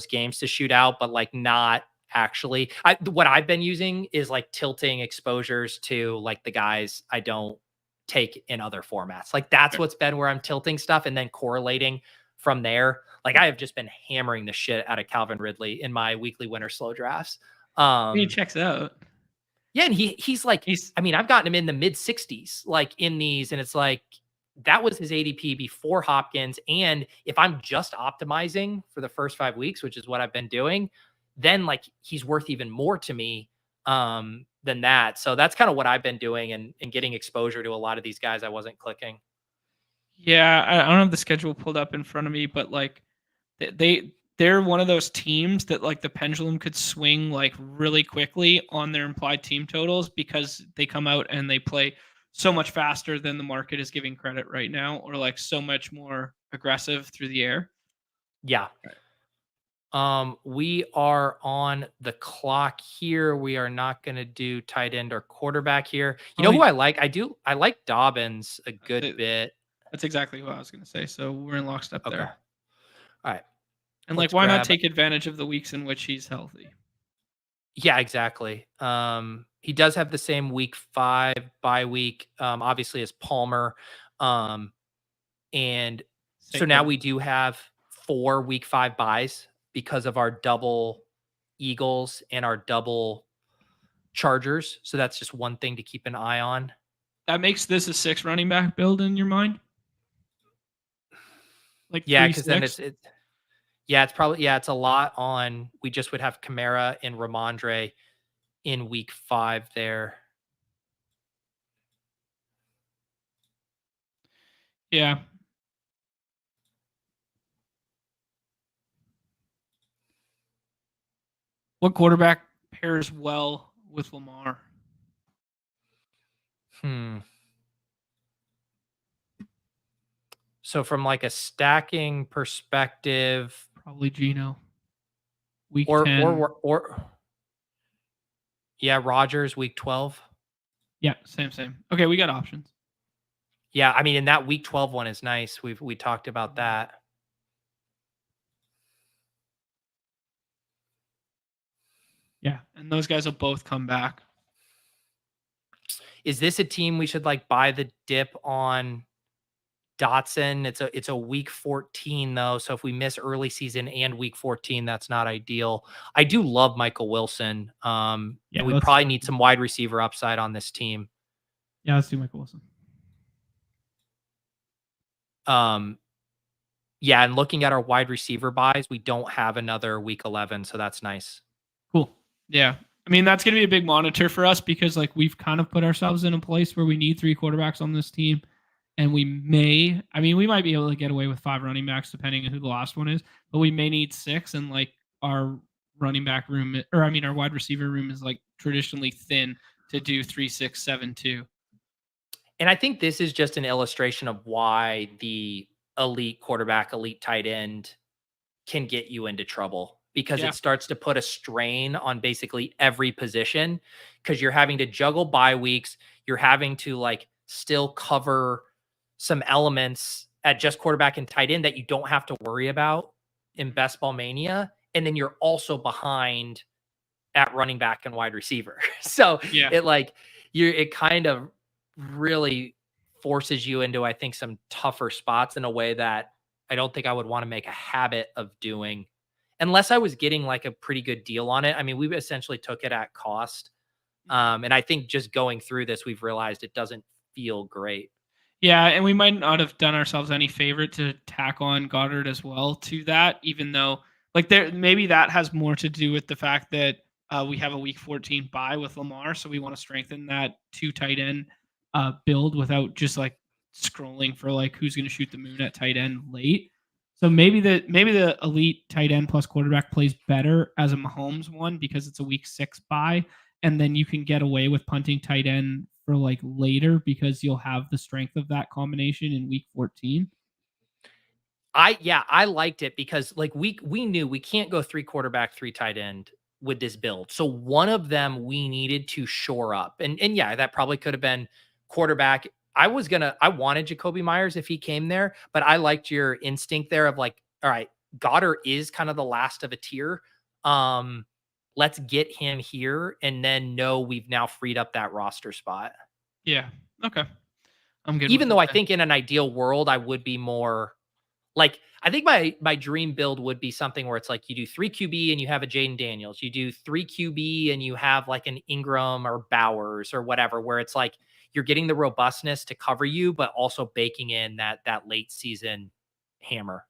games to shoot out, but like not actually. What I've been using is like tilting exposures to like the guys I don't take in other formats. Like that's what's been where I'm tilting stuff and then correlating from there. Like I have just been hammering the shit out of Calvin Ridley in my weekly winner slow drafts. He checks out. Yeah, and he's like, I mean, I've gotten him in the mid 60s, like in these, and it's like that was his ADP before Hopkins. And if I'm just optimizing for the first 5 weeks, which is what I've been doing, then like he's worth even more to me than that. So that's kind of what I've been doing and getting exposure to a lot of these guys I wasn't clicking. Yeah, I don't have the schedule pulled up in front of me, but like they're one of those teams that like the pendulum could swing like really quickly on their implied team totals because they come out and they play so much faster than the market is giving credit right now, or like so much more aggressive through the air. Yeah. We are on the clock here. We are not going to do tight end or quarterback here. You know who I like? I like Dobbins a good bit. That's exactly what I was going to say. So we're in lockstep there. All right. And like, why not take advantage of the weeks in which he's healthy? Yeah, exactly. He does have the same week 5 bye week, obviously as Palmer. And so now we do have 4 week 5 buys because of our double Eagles and our double Chargers. So that's just one thing to keep an eye on. That makes this a 6 running back build in your mind? Like yeah, because then it's probably it's a lot on. We just would have Kamara and Ramondre in week 5 there. Yeah. What quarterback pairs well with Lamar? So from like a stacking perspective, probably Geno. Week 10. Or yeah, Rodgers week 12. Yeah, same. Okay, we got options. Yeah, I mean, and that week 12 one is nice. We talked about that. Yeah, and those guys will both come back. Is this a team we should like buy the dip on Dotson? It's a week 14 though, so if we miss early season and week 14, that's not ideal. I do love Michael Wilson. We probably need some wide receiver upside on this team. Yeah, let's do Michael Wilson. Yeah, and looking at our wide receiver buys, we don't have another week 11, so that's nice. Cool. Yeah. I mean, that's going to be a big monitor for us because like we've kind of put ourselves in a place where we need 3 quarterbacks on this team. And we might be able to get away with 5 running backs depending on who the last one is, but we may need 6. And like our running back room, our wide receiver room is like traditionally thin to do 3, 6, 7, 2. And I think this is just an illustration of why the elite quarterback, elite tight end can get you into trouble because it starts to put a strain on basically every position because you're having to juggle bye weeks. You're having to like still cover some elements at just quarterback and tight end that you don't have to worry about in Best Ball Mania. And then you're also behind at running back and wide receiver. So it kind of really forces you into, I think, some tougher spots in a way that I don't think I would want to make a habit of doing. unless I was getting like a pretty good deal on it. I mean, we essentially took it at cost. And I think just going through this, we've realized it doesn't feel great. Yeah, and we might not have done ourselves any favor to tack on Goddard as well to that, even though like there maybe that has more to do with the fact that we have a week 14 bye with Lamar, so we want to strengthen that two tight end build without just like scrolling for like who's going to shoot the moon at tight end late. So maybe the elite tight end plus quarterback plays better as a Mahomes one because it's a week 6 bye, and then you can get away with punting tight end for like later because you'll have the strength of that combination in week 14. I liked it because like we knew we can't go 3 quarterback, 3 tight end with this build. So one of them we needed to shore up. And yeah, that probably could have been quarterback. I wanted Jacoby Myers if he came there, but I liked your instinct there of like, all right, Goddard is kind of the last of a tier. Let's get him here and then know we've now freed up that roster spot. Yeah. Okay. I'm good. Even though I think in an ideal world, I would be more like, I think my dream build would be something where it's like you do 3 QB and you have a Jaden Daniels. You do 3 QB and you have like an Ingram or Bowers or whatever, where it's like you're getting the robustness to cover you, but also baking in that late season hammer.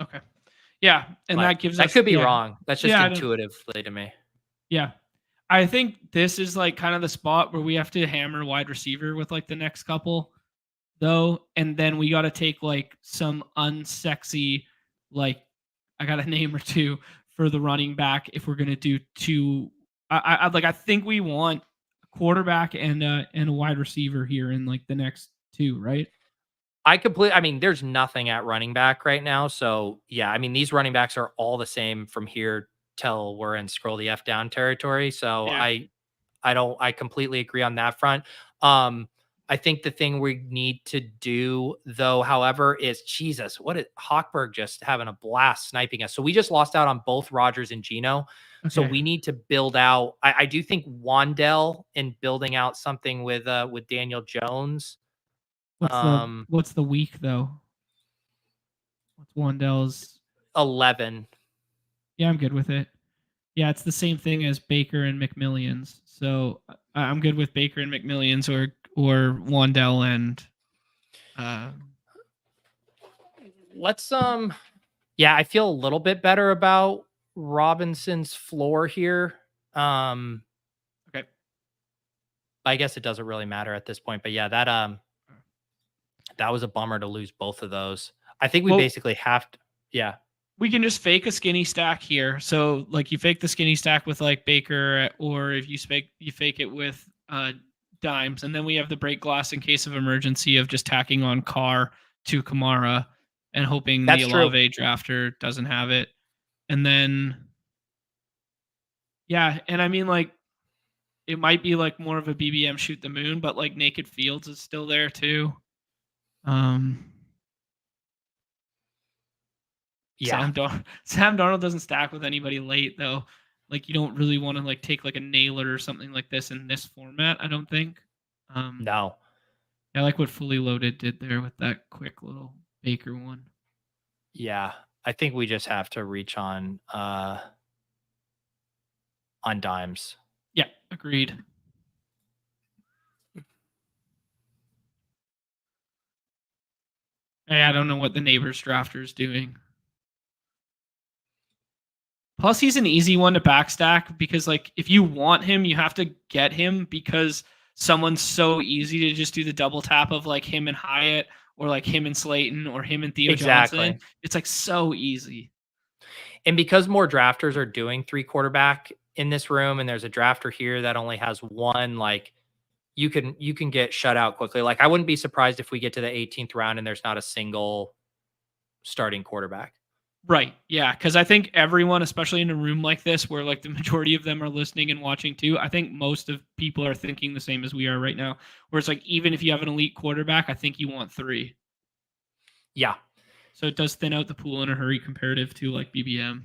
Okay. Yeah, and But that gives that us could be wrong. That's just yeah, intuitively to me. Yeah. I think this is like kind of the spot where we have to hammer wide receiver with like the next couple though, and then we got to take like some unsexy like I got a name or two for the running back if we're going to do two I think we want a quarterback and a wide receiver here in like the next two, right? I mean, there's nothing at running back right now. So yeah, I mean, these running backs are all the same from here till we're in scroll the F down territory. So Yeah. I completely agree on that front. Um, I think the thing we need to do though, however, is Jesus, what is Hawkberg just having a blast sniping us? So we just lost out on both Rogers and Gino. So Okay. we need to build out. I do think Wandell and building out something with Daniel Jones. What's the week though? What's Wandell's 11. Yeah, I'm good with it. Yeah, it's the same thing as Baker and McMillions. So I'm good with Baker and McMillions or Wandell and Let's yeah, I feel a little bit better about Robinson's floor here. Okay. I guess it doesn't really matter at this point, but yeah, that was a bummer to lose both of those. I think we basically have to, yeah. We can just fake a skinny stack here. So like you fake the skinny stack with like Baker, or if you fake it with Dimes, and then we have the break glass in case of emergency of just tacking on Carr to Kamara and hoping the Olave drafter doesn't have it. And then yeah, and I mean like it might be like more of a BBM shoot the moon, but like Naked Fields is still there too. Yeah. Sam Darnold doesn't stack with anybody late though. Like you don't really want to like take like a nailer or something like this in this format, I don't think. No. I like what Fully Loaded did there with that quick little Baker one. Yeah. I think we just have to reach on Dimes. Yeah, agreed. Hey, I don't know what the neighbor's drafter is doing. Plus, he's an easy one to backstack because, like, if you want him, you have to get him because someone's so easy to just do the double tap of like him and Hyatt or like him and Slayton or him and Theo Johnson. It's like so easy. And because more drafters are doing 3 quarterback in this room, and there's a drafter here that only has 1, like you can get shut out quickly. Like I wouldn't be surprised if we get to the 18th round and there's not a single starting quarterback. Right. Yeah. Because I think everyone, especially in a room like this, where like the majority of them are listening and watching too, I think most of people are thinking the same as we are right now. Where it's like, even if you have an elite quarterback, I think you want 3. Yeah. So it does thin out the pool in a hurry comparative to like BBM.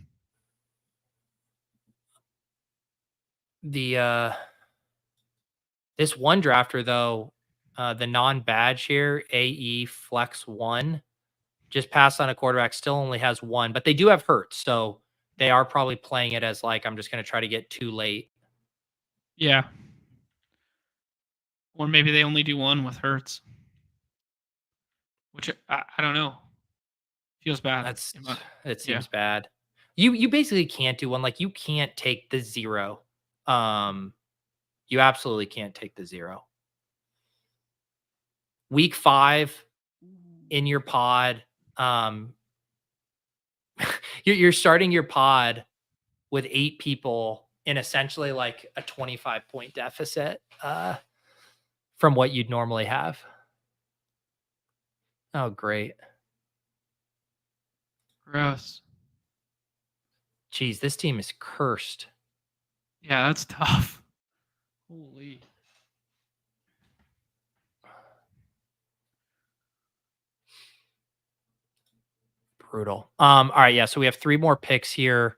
This one drafter though, the non-badge here, AE Flex 1, just passed on a quarterback, still only has 1, but they do have Hurts. So They are probably playing it as like, I'm just going to try to get too late. Yeah. Or maybe they only do one with Hurts, which I don't know. Feels bad. It Yeah. seems bad. You basically can't do one. Like, you can't take the 0. You absolutely can't take the 0. Week 5 in your pod. You're starting your pod with 8 people in essentially like a 25-point deficit from what you'd normally have. Oh, great. Gross. Geez, this team is cursed. Yeah, that's tough. Holy. Brutal. All right, yeah. So we have 3 more picks here.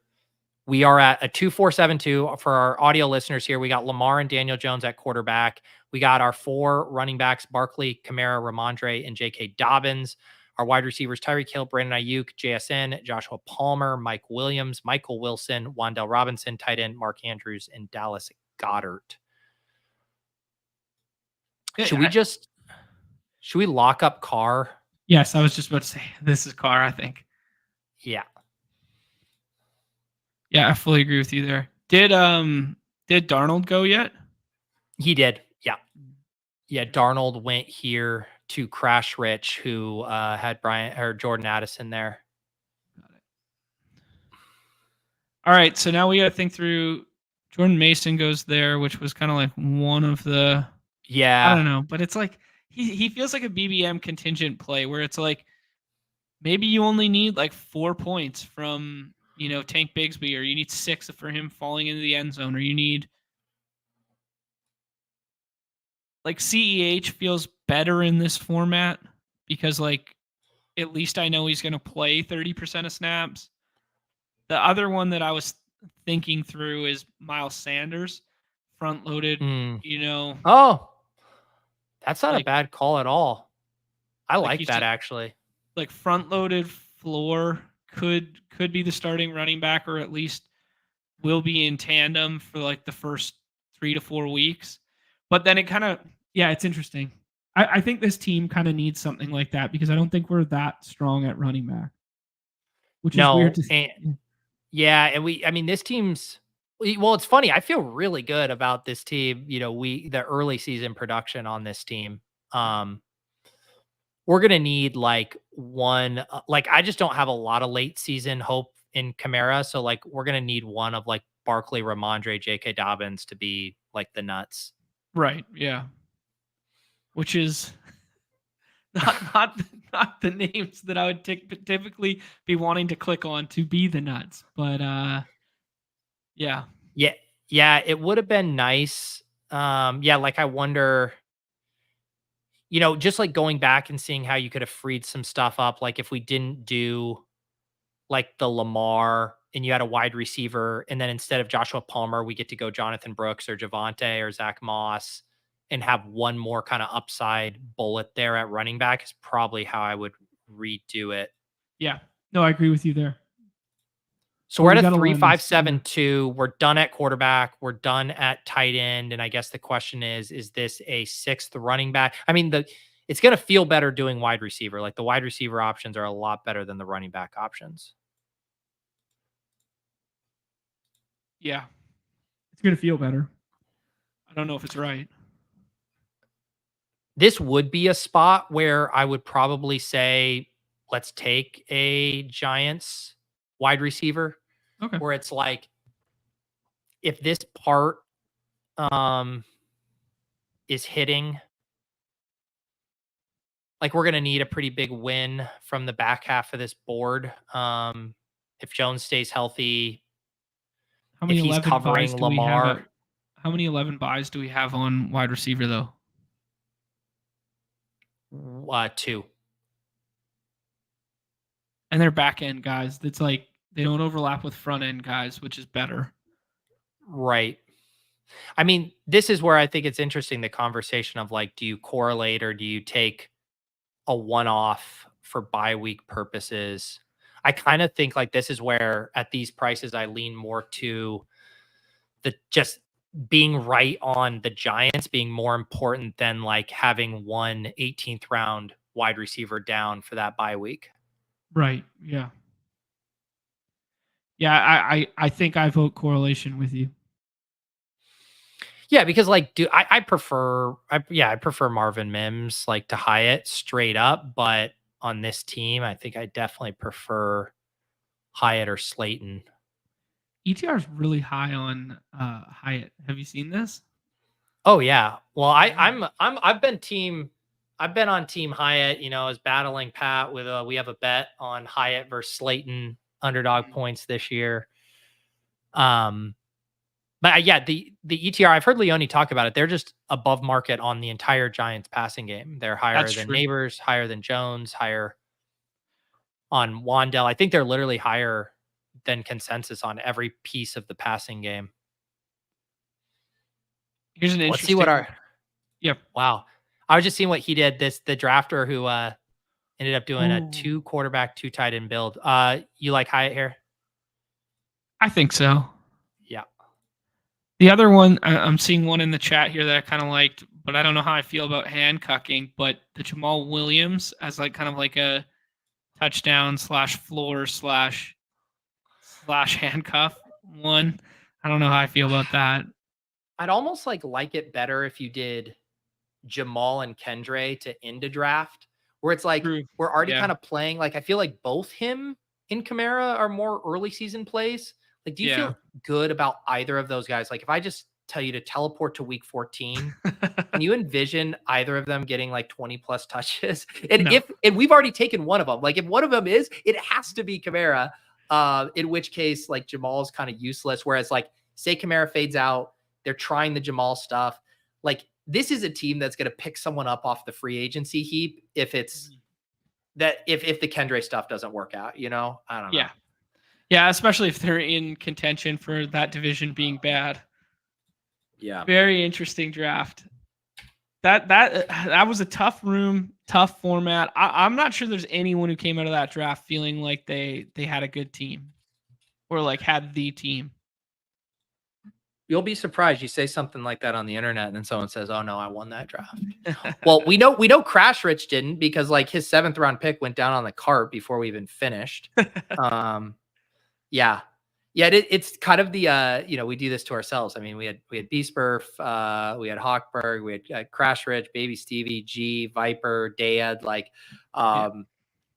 We are at a 2-4-7-2 for our audio listeners here. We got Lamar and Daniel Jones at quarterback. We got our 4 running backs: Barkley, Kamara, Ramondre, and J.K. Dobbins. Our wide receivers: Tyreek Hill, Brandon Ayuk, JSN, Joshua Palmer, Mike Williams, Michael Wilson, Wan'Dale Robinson, tight end Mark Andrews, and Dallas Goedert. Should we lock up Carr? Yes, I was just about to say this is Carr, I think. Yeah. Yeah, I fully agree with you there. Did Darnold go yet? He did. Yeah. Yeah, Darnold went here to Crash Rich, who had Jordan Addison there. Got it. All right, so now we got to think through. Jordan Mason goes there, which was kind of like one of the. Yeah. I don't know, but it's like he feels like a BBM contingent play where it's like maybe you only need like 4 points from Tank Bigsby, or you need 6 for him falling into the end zone, or you need like CEH feels better in this format because like at least I know he's going to play 30% of snaps. The other one that I was thinking through is Miles Sanders, front loaded, Oh, that's not like, a bad call at all. I like that, just, actually. like front loaded floor could be the starting running back, or at least will be in tandem for like the first 3 to 4 weeks. But then it kind of, it's interesting. I think this team kind of needs something like that because I don't think we're that strong at running back, which is weird to see. Yeah, and this team's, well, it's funny. I feel really good about this team. The early season production on this team. We're going to need like one, I just don't have a lot of late season hope in Kamara. So like, we're going to need one of like Barkley, Ramondre, J.K. Dobbins to be like the nuts. Right. Yeah. Which is not the names that I would typically be wanting to click on to be the nuts, but yeah. Yeah, it would have been nice. Like I wonder, just like going back and seeing how you could have freed some stuff up. Like if we didn't do like the Lamar and you had a wide receiver, and then instead of Joshua Palmer, we get to go Jonathan Brooks or Javonte or Zach Moss and have one more kind of upside bullet there at running back is probably how I would redo it. Yeah. No, I agree with you there. So we're at a 3-5-7-2. We're done at quarterback. We're done at tight end. And I guess the question is this a 6th running back? I mean, it's going to feel better doing wide receiver. Like the wide receiver options are a lot better than the running back options. Yeah. It's going to feel better. I don't know if it's right. This would be a spot where I would probably say, let's take a Giants wide receiver. Okay. Where it's like, if this part is hitting, like we're going to need a pretty big win from the back half of this board. If Jones stays healthy, how many if he's 11 covering buys Lamar. How many 11 buys do we have on wide receiver though? 2. And they're back end guys. That's like they don't overlap with front end guys, which is better. Right. I mean, this is where I think it's interesting, the conversation of like, do you correlate or do you take a one-off for bye week purposes? I kind of think like this is where at these prices I lean more to the just being right on the Giants being more important than like having one 18th round wide receiver down for that bye week. Right. Yeah. Yeah. I think I vote correlation with you. Yeah, because like, I prefer, I prefer Marvin Mims like to Hyatt straight up, but on this team, I think I definitely prefer Hyatt or Slayton. ETR is really high on Hyatt. Have you seen this? Oh yeah. Well, Yeah. I've been on team Hyatt, you know, as battling Pat with we have a bet on Hyatt versus Slayton underdog Mhm. points this year. Um but yeah, the ETR, I've heard Leone talk about it. They're just above market on the entire Giants passing game. They're higher That's than true. Neighbors, higher than Jones, higher on Wandell. I think they're literally higher than consensus on every piece of the passing game. Here's an Let's see what interesting. our Yep. wow. I was just seeing what he did. The drafter who ended up doing a Oh, 2 quarterback, 2 tight end build. You like Hyatt here? I think so. Yeah. The other one, I'm seeing one in the chat here that I kind of liked, but I don't know how I feel about handcucking. But the Jamal Williams as like kind of like a touchdown slash floor slash handcuff one. I don't know how I feel about that. I'd almost like it better if you did Jamal and Kendre to end a draft, where it's like True. we're already Yeah. kind of playing. Like I feel like both him and Kamara are more early season plays. Like, do you Yeah. feel good about either of those guys? Like, if I just tell you to teleport to week 14, can you envision either of them getting like 20 plus touches? No. And we've already taken one of them. Like if one of them is, it has to be Kamara. In which case, like Jamal's kind of useless. Whereas like say Kamara fades out, they're trying the Jamal stuff. Like this is a team that's going to pick someone up off the free agency heap if it's that if the Kendre stuff doesn't work out, you know? I don't know. Yeah. Yeah, especially if they're in contention for that division being bad. Yeah. Very interesting draft. That was a tough room, tough format. I'm not sure there's anyone who came out of that draft feeling like they had a good team or like had the team. You'll be surprised. You say something like that on the internet, and then someone says, "Oh no, I won that draft." Well, we know Crash Rich didn't because like his 7th round pick went down on the cart before we even finished. Yeah. Yeah, it's kind of the you know, we do this to ourselves. I mean, we had Beastburf, we had Hawkberg, we had Crash Rich, Baby Stevie, G, Viper, Dad, like Yeah.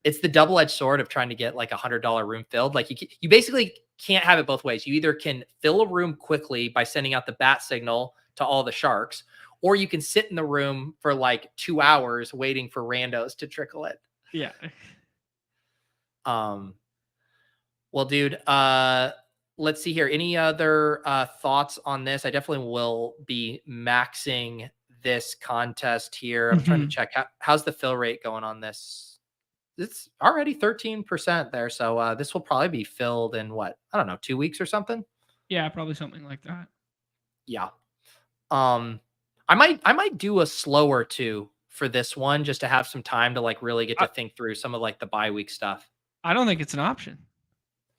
it's the double-edged sword of trying to get like $100 room filled. Like you basically can't have it both ways. You either can fill a room quickly by sending out the bat signal to all the sharks, or you can sit in the room for like 2 hours waiting for randos to trickle it. Yeah. Well, dude, let's see here. Any other thoughts on this? I definitely will be maxing this contest here. I'm trying to check how's the fill rate going on this. It's already 13% there. So this will probably be filled in what? I don't know, 2 weeks or something. Yeah, probably something like that. Yeah. I might do a slower two for this one just to have some time to like really get to think through some of like the bye week stuff. I don't think it's an option.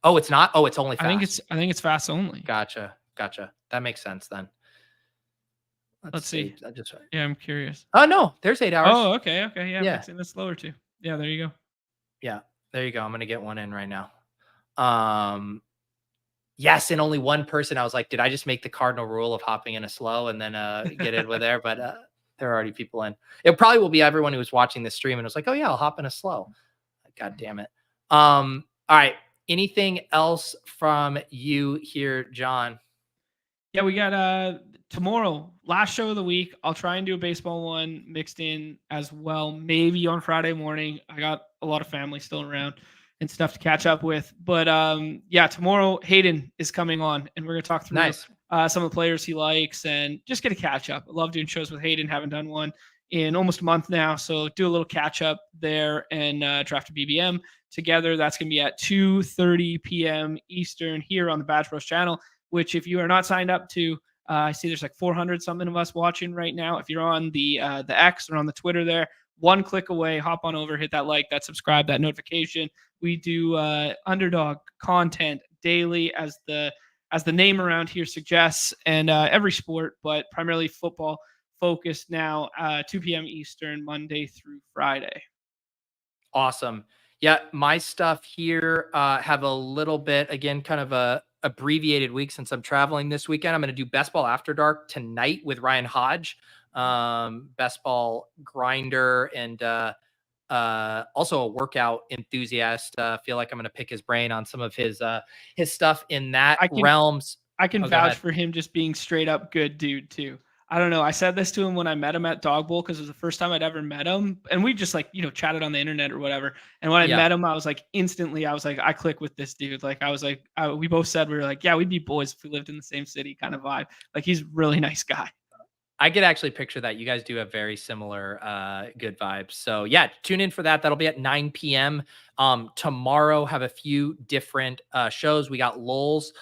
Oh, it's not? Oh, it's only I think fast. it's fast only. Gotcha. That makes sense then. Let's see. Yeah, I'm curious. Oh no, there's 8 hours. Oh, okay. Yeah, Yeah. mixing this slower too. Yeah, there you go. Yeah, there you go. I'm gonna get one in right now. Yes, and only one person. I was like, did I just make the cardinal rule of hopping in a slow and then get in with there? But there are already people in. It probably will be everyone who was watching this stream and was like, oh yeah, I'll hop in a slow. God damn it. All right. Anything else from you here, John? Yeah, we got tomorrow, last show of the week. I'll try and do a baseball one mixed in as well, maybe on Friday morning. I got a lot of family still around and stuff to catch up with. But yeah, tomorrow Hayden is coming on and we're gonna talk through some of the players he likes and just get a catch up. I love doing shows with Hayden. Haven't done one in almost a month now, so do a little catch up there and draft a BBM together. That's gonna be at 2:30 p.m. Eastern here on the BadgeBros channel. Which if you are not signed up to, I see there's like 400 something of us watching right now. If you're on the X or on the Twitter there, one click away. Hop on over, hit that like, that subscribe, that notification. We do underdog content daily, as the name around here suggests, and every sport, but primarily football focused now, 2 p.m. Eastern, Monday through Friday. Awesome. Yeah, my stuff here have a little bit, again, kind of a abbreviated week since I'm traveling this weekend. I'm going to do Best Ball After Dark tonight with Ryan Hodge, best ball grinder, and also a workout enthusiast. Feel like I'm going to pick his brain on some of his stuff in that realms. I can Oh, vouch for him just being straight up good dude too. I don't know. I said this to him when I met him at Dog Bowl, because it was the first time I'd ever met him. And we just, like, chatted on the internet or whatever. And when I met him, I was like, instantly, I was like, I click with this dude. Like, I was like, we both said, we were like, yeah, we'd be boys if we lived in the same city, kind of vibe. Like, he's a really nice guy. I could actually picture that. You guys do have very similar good vibes. So yeah, tune in for that. That'll be at 9 p.m. Tomorrow, have a few different shows. We got Lulz.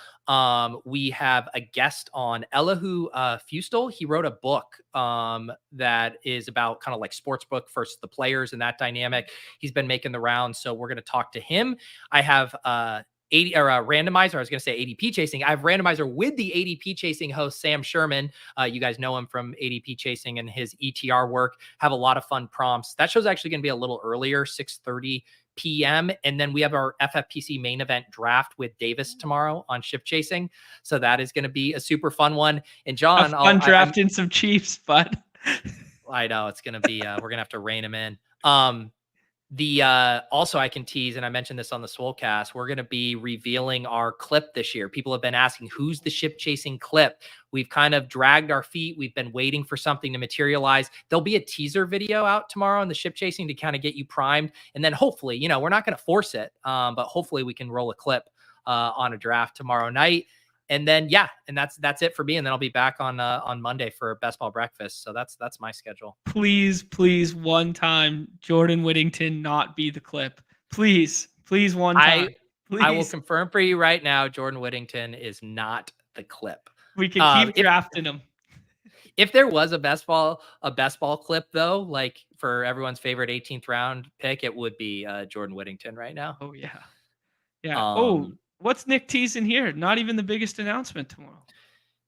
We have a guest on, Elihu Fustel. He wrote a book that is about kind of like sports book versus the players and that dynamic. He's been making the rounds, so we're going to talk to him. I have 80 or randomizer. I was going to say ADP chasing. I have randomizer with the ADP chasing host, Sam Sherman. You guys know him from ADP chasing and his ETR work. Have a lot of fun prompts. That show's actually going to be a little earlier, 6:30 p.m. And then we have our FFPC main event draft with Davis tomorrow on Ship Chasing. So that is going to be a super fun one. And John, I'm drafting some Chiefs, but I know it's going to be, we're going to have to rein him in. Also I can tease, and I mentioned this on the Swolecast, we're going to be revealing our clip this year. People have been asking, who's the Ship Chasing clip? We've kind of dragged our feet. We've been waiting for something to materialize. There'll be a teaser video out tomorrow on the Ship Chasing to kind of get you primed. And then hopefully, we're not going to force it, but hopefully we can roll a clip on a draft tomorrow night. And then, yeah, and that's it for me. And then I'll be back on Monday for Best Ball Breakfast. So that's my schedule. Please, one time, Jordan Whittington not be the clip. Please, one time. Please. I will confirm for you right now, Jordan Whittington is not the clip. We can keep drafting him. If there was a best ball clip, though, like for everyone's favorite 18th round pick, it would be Jordan Whittington right now. Oh yeah. Yeah. What's Nick teasing here? Not even the biggest announcement tomorrow.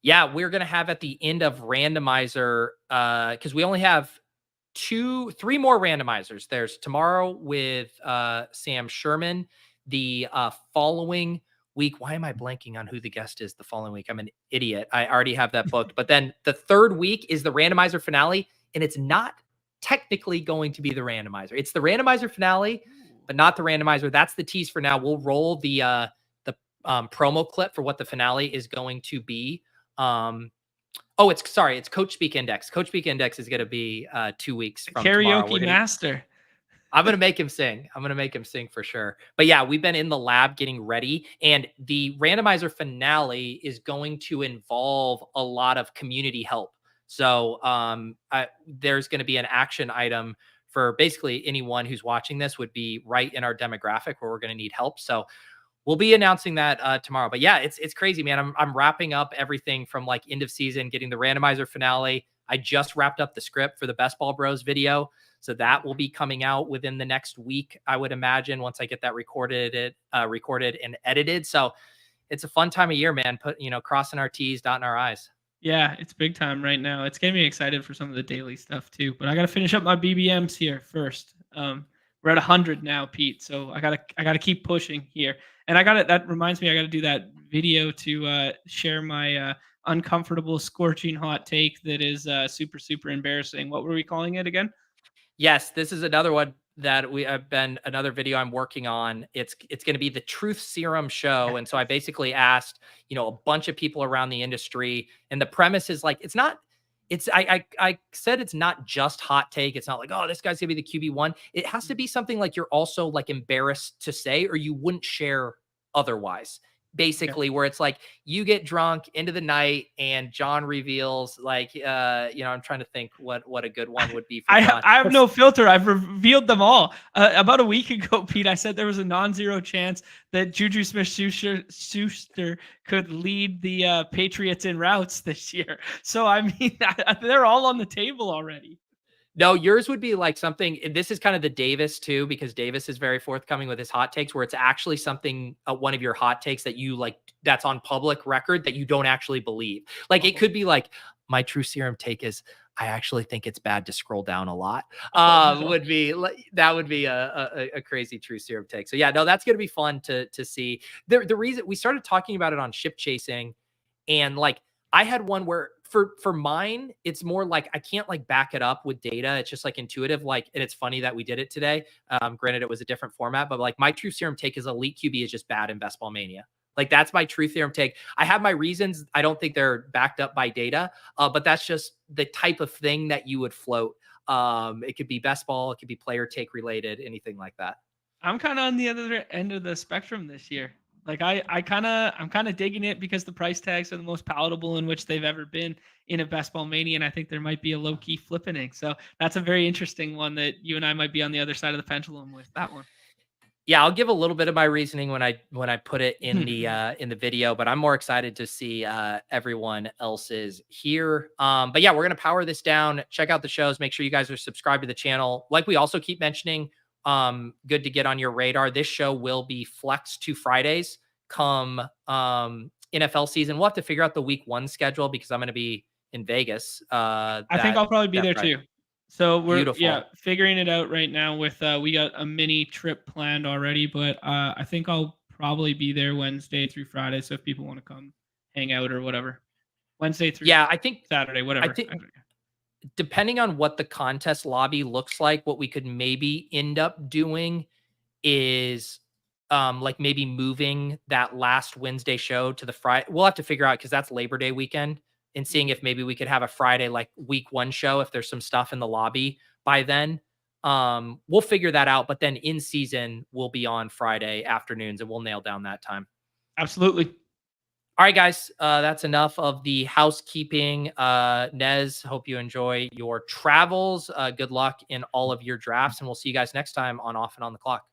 Yeah, we're going to have at the end of randomizer, because we only have 3 more randomizers. There's tomorrow with Sam Sherman. The following week, why am I blanking on who the guest is the following week? I'm an idiot. I already have that booked. But then the third week is the randomizer finale, and it's not technically going to be the randomizer. It's the randomizer finale, but not the randomizer. That's the tease for now. We'll roll the promo clip for what the finale is going to be. It's Coach Speak Index. Coach Speak Index is going to be 2 weeks from karaoke tomorrow. master. I'm going to make him sing. For sure. But yeah, we've been in the lab getting ready, and the randomizer finale is going to involve a lot of community help. So there's going to be an action item for basically anyone who's watching this would be right in our demographic where we're going to need help. So we'll be announcing that tomorrow. But yeah, it's crazy, man. I'm wrapping up everything from like end of season, getting the randomizer finale. I just wrapped up the script for the Best Ball Bros video. So that will be coming out within the next week, I would imagine, once I get that recorded and edited. So it's a fun time of year, man. Crossing our T's, dotting our I's. Yeah, it's big time right now. It's getting me excited for some of the daily stuff too. But I got to finish up my BBMs here first. We're at 100 now, Pete. So I gotta keep pushing here. And that reminds me, I got to do that video to share my uncomfortable, scorching hot take that is super, super embarrassing. What were we calling it again? Yes, this is another one that another video I'm working on. It's going to be the Truth Serum show. And so I basically asked, a bunch of people around the industry, and the premise is like, I said it's not just hot take. It's not like, oh, this guy's gonna be the QB1. It has to be something like you're also like embarrassed to say, or you wouldn't share otherwise. Basically, where it's like you get drunk into the night and John reveals like, I'm trying to think what a good one would be for John. I have no filter. I've revealed them all. About a week ago, Pete, I said there was a non-zero chance that Juju Smith-Schuster could lead the Patriots in routes this year. So, I mean, they're all on the table already. No, yours would be like something. This is kind of the Davis too, because Davis is very forthcoming with his hot takes, where it's actually something, one of your hot takes that you like, that's on public record that you don't actually believe. Like it could be like, my true serum take is, I actually think it's bad to scroll down a lot. No. Would be like, that would be a crazy true serum take. So yeah, no, that's gonna be fun to see. The reason we started talking about it on ship chasing, and like I had one where for mine, it's more like I can't like back it up with data. It's just like intuitive. Like, and it's funny that we did it today. Granted, it was a different format, but like my true serum take is elite QB is just bad in best ball mania. Like that's my true theorem take. I have my reasons. I don't think they're backed up by data, but that's just the type of thing that you would float. It could be best ball, it could be player take related, anything like that. I'm kind of on the other end of the spectrum this year. Like I'm kind of digging it because the price tags are the most palatable in which they've ever been in a best ball mania, and I think there might be a low key flipping. So that's a very interesting one that you and I might be on the other side of the pendulum with that one. Yeah, I'll give a little bit of my reasoning when I put it in the video, but I'm more excited to see everyone else's here. But yeah, we're gonna power this down. Check out the shows. Make sure you guys are subscribed to the channel. Like we also keep mentioning, good to get on your radar. This show will be flexed to Fridays come NFL season. We'll have to figure out the week 1 schedule because I'm gonna be in Vegas. I think I'll probably be there Friday. too. So we're Beautiful. figuring it out right now with we got a mini trip planned already, but I think I'll probably be there Wednesday through Friday. So if people want to come hang out or whatever, Wednesday through I think Saturday, whatever. I think depending on what the contest lobby looks like, what we could maybe end up doing is like maybe moving that last Wednesday show to the Friday. We'll have to figure out because that's Labor Day weekend, and seeing if maybe we could have a Friday like week 1 show if there's some stuff in the lobby by then. We'll figure that out, but then in season we'll be on Friday afternoons and we'll nail down that time. Absolutely. All right, guys, that's enough of the housekeeping. Nez, hope you enjoy your travels. Good luck in all of your drafts, and we'll see you guys next time on Off and On the Clock.